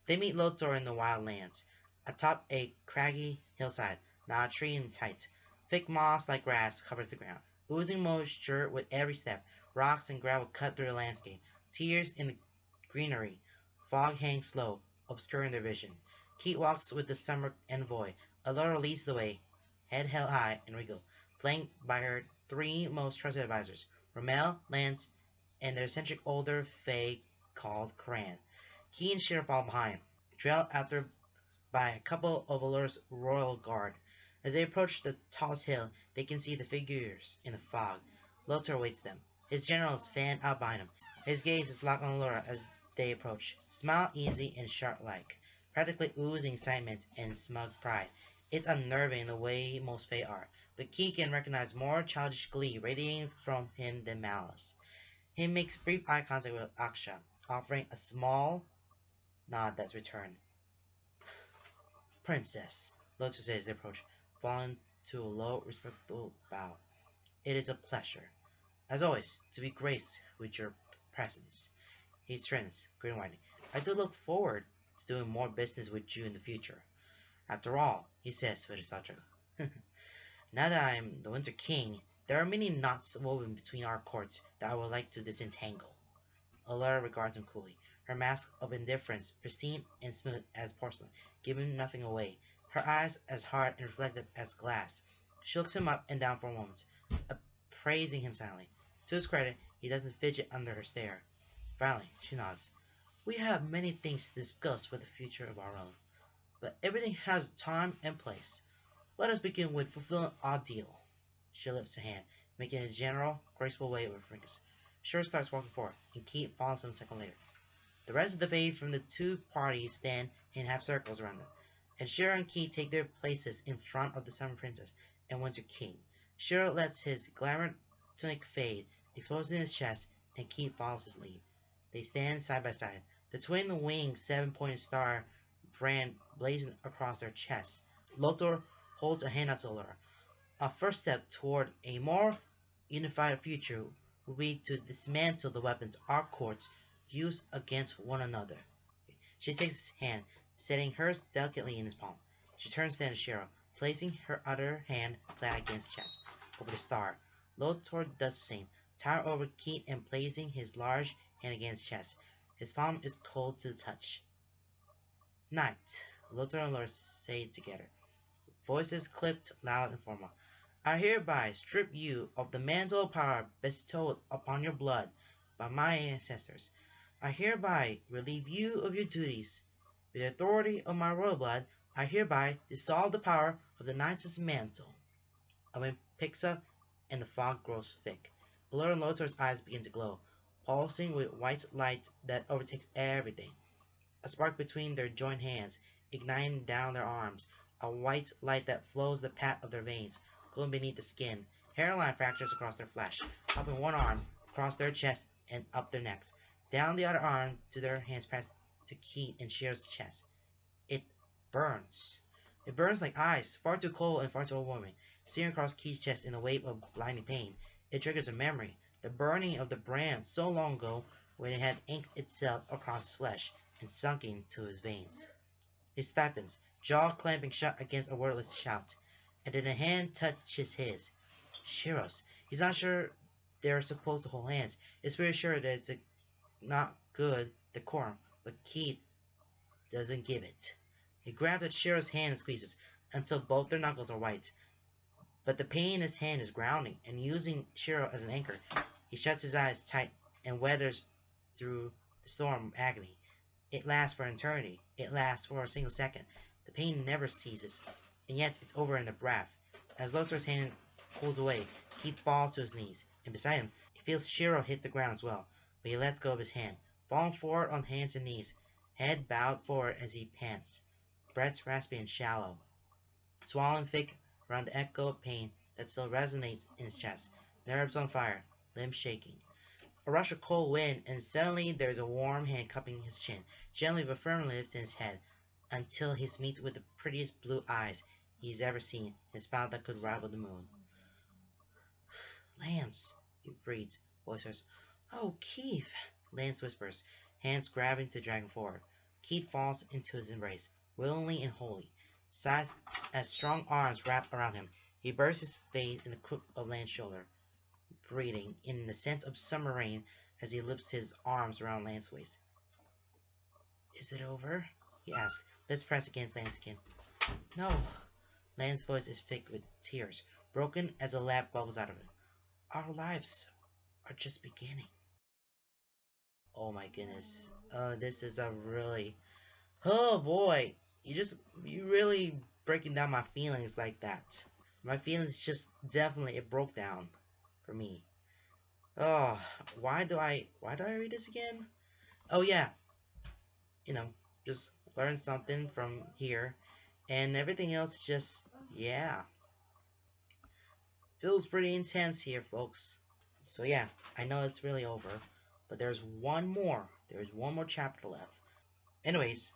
They meet Lotor in the wild lands, atop a craggy hillside, not a tree in sight. Thick moss like grass covers the ground, oozing moisture with every step. Rocks and gravel cut through the landscape. Tears in the greenery. Fog hangs slow, obscuring their vision. Keith walks with the summer envoy. Alora leads the way, head held high and regal, flanked by her three most trusted advisors, Rommel, Lance, and their eccentric older Fae called Karan. Keith and Shira fall behind, trailed after by a couple of Alora's royal guard. As they approach the tallest hill, they can see the figures in the fog. Lothar awaits them. His generals fan out behind him. His gaze is locked on Laura as they approach. Smile easy and shark-like, practically oozing excitement and smug pride. It's unnerving the way most Fae are, but Key can recognize more childish glee radiating from him than malice. He makes brief eye contact with Aksha, offering a small nod that's returned. Princess, Lotus says as they approach, falling to a low, respectful bow. It is a pleasure, as always, to be graced with your presence. He strins, grin widely. I do look forward to doing more business with you in the future. After all, he says with a slouch. Now that I am the Winter King, there are many knots woven between our courts that I would like to disentangle. Alara regards him coolly, her mask of indifference pristine and smooth as porcelain, giving nothing away, her eyes as hard and reflective as glass. She looks him up and down for a moment, praising him silently. To his credit, he doesn't fidget under her stare. Finally, she nods. We have many things to discuss for the future of our own, but everything has time and place. Let us begin with fulfilling our deal. She lifts a hand, making a general, graceful way with her fingers. Shiro starts walking forward, and Keith follows him a second later. The rest of the Fae from the two parties stand in half circles around them, and Shiro and Keith take their places in front of the Summer Princess and Winter King. Shiro lets his glamour tunic fade, exposing his chest, and Keith follows his lead. They stand side by side, the twin-winged seven-pointed star brand blazing across their chests. Lothar holds a hand out to Laura. Our first step toward a more unified future would be to dismantle the weapons our courts use against one another. She takes his hand, setting hers delicately in his palm. She turns then to Shiro, placing her other hand flat against his chest, over the star. Lothar does the same, towering over Keith and placing his large hand against his chest. His palm is cold to the touch. Night, Lothar and Laura say it together, voices clipped loud and formal. I hereby strip you of the mantle of power bestowed upon your blood by my ancestors. I hereby relieve you of your duties. With the authority of my royal blood, I hereby dissolve the power of the Knights' mantle. A wind picks up, and the fog grows thick. Allura and Lotar's eyes begin to glow, pulsing with white light that overtakes everything. A spark between their joined hands, igniting down their arms, a white light that flows the path of their veins, glowing beneath the skin. Hairline fractures across their flesh, up in one arm, across their chest, and up their necks. Down the other arm to their hands pressed to Keith and Shiro's chest. It burns. It burns like ice, far too cold and far too overwhelming, searing across Keith's chest in a wave of blinding pain. It triggers a memory, the burning of the brand so long ago when it had inked itself across his flesh and sunk into his veins. He stiffens, jaw clamping shut against a wordless shout, and then a hand touches his. Shiro's. He's not sure they're supposed to hold hands. He's pretty sure that it's not good decorum, but Keith doesn't give it. He grabs at Shiro's hand and squeezes until both their knuckles are white. But the pain in his hand is grounding, and using Shiro as an anchor, he shuts his eyes tight and weathers through the storm of agony. It lasts for an eternity. It lasts for a single second. The pain never ceases, and yet it's over in a breath. As Lotar's hand pulls away, Keith falls to his knees, and beside him, he feels Shiro hit the ground as well, but he lets go of his hand, falling forward on hands and knees, head bowed forward as he pants, breaths raspy and shallow, swallowing thick around the echo of pain that still resonates in his chest, nerves on fire, limbs shaking. A rush of cold wind, and suddenly there is a warm hand cupping his chin, gently but firmly lifting his head, until he meets with the prettiest blue eyes he's ever seen, and a smile that could rival the moon. Lance, he breathes, voice. Oh, Keith, Lance whispers, hands grabbing to drag him forward. Keith falls into his embrace, willingly and wholly. Sighs as strong arms wrap around him. He buries his face in the crook of Lance's shoulder, breathing in the scent of summer rain as he lifts his arms around Lance's waist. Is it over? He asks, lips pressed against Lance's skin. No. Lance's voice is thick with tears, broken as a laugh bubbles out of it. Our lives are just beginning. Oh my goodness. This is a really... Oh boy. You really breaking down my feelings like that. My feelings just definitely it broke down for me. Oh, why do I read this again? Oh yeah, you know, just learn something from here, and everything else just yeah, feels pretty intense here, folks. So yeah, I know it's really over, but there's one more. There's one more chapter left. Anyways,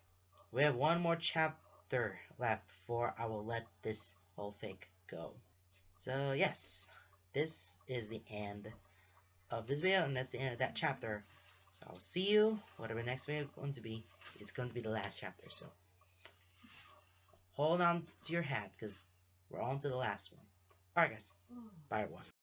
we have one more chapter left before I will let this whole fake go. So yes, this is the end of this video, and that's the end of that chapter. So I'll see you, whatever next video is going to be. It's going to be the last chapter, so hold on to your hat, because we're on to the last one. Alright guys, bye everyone.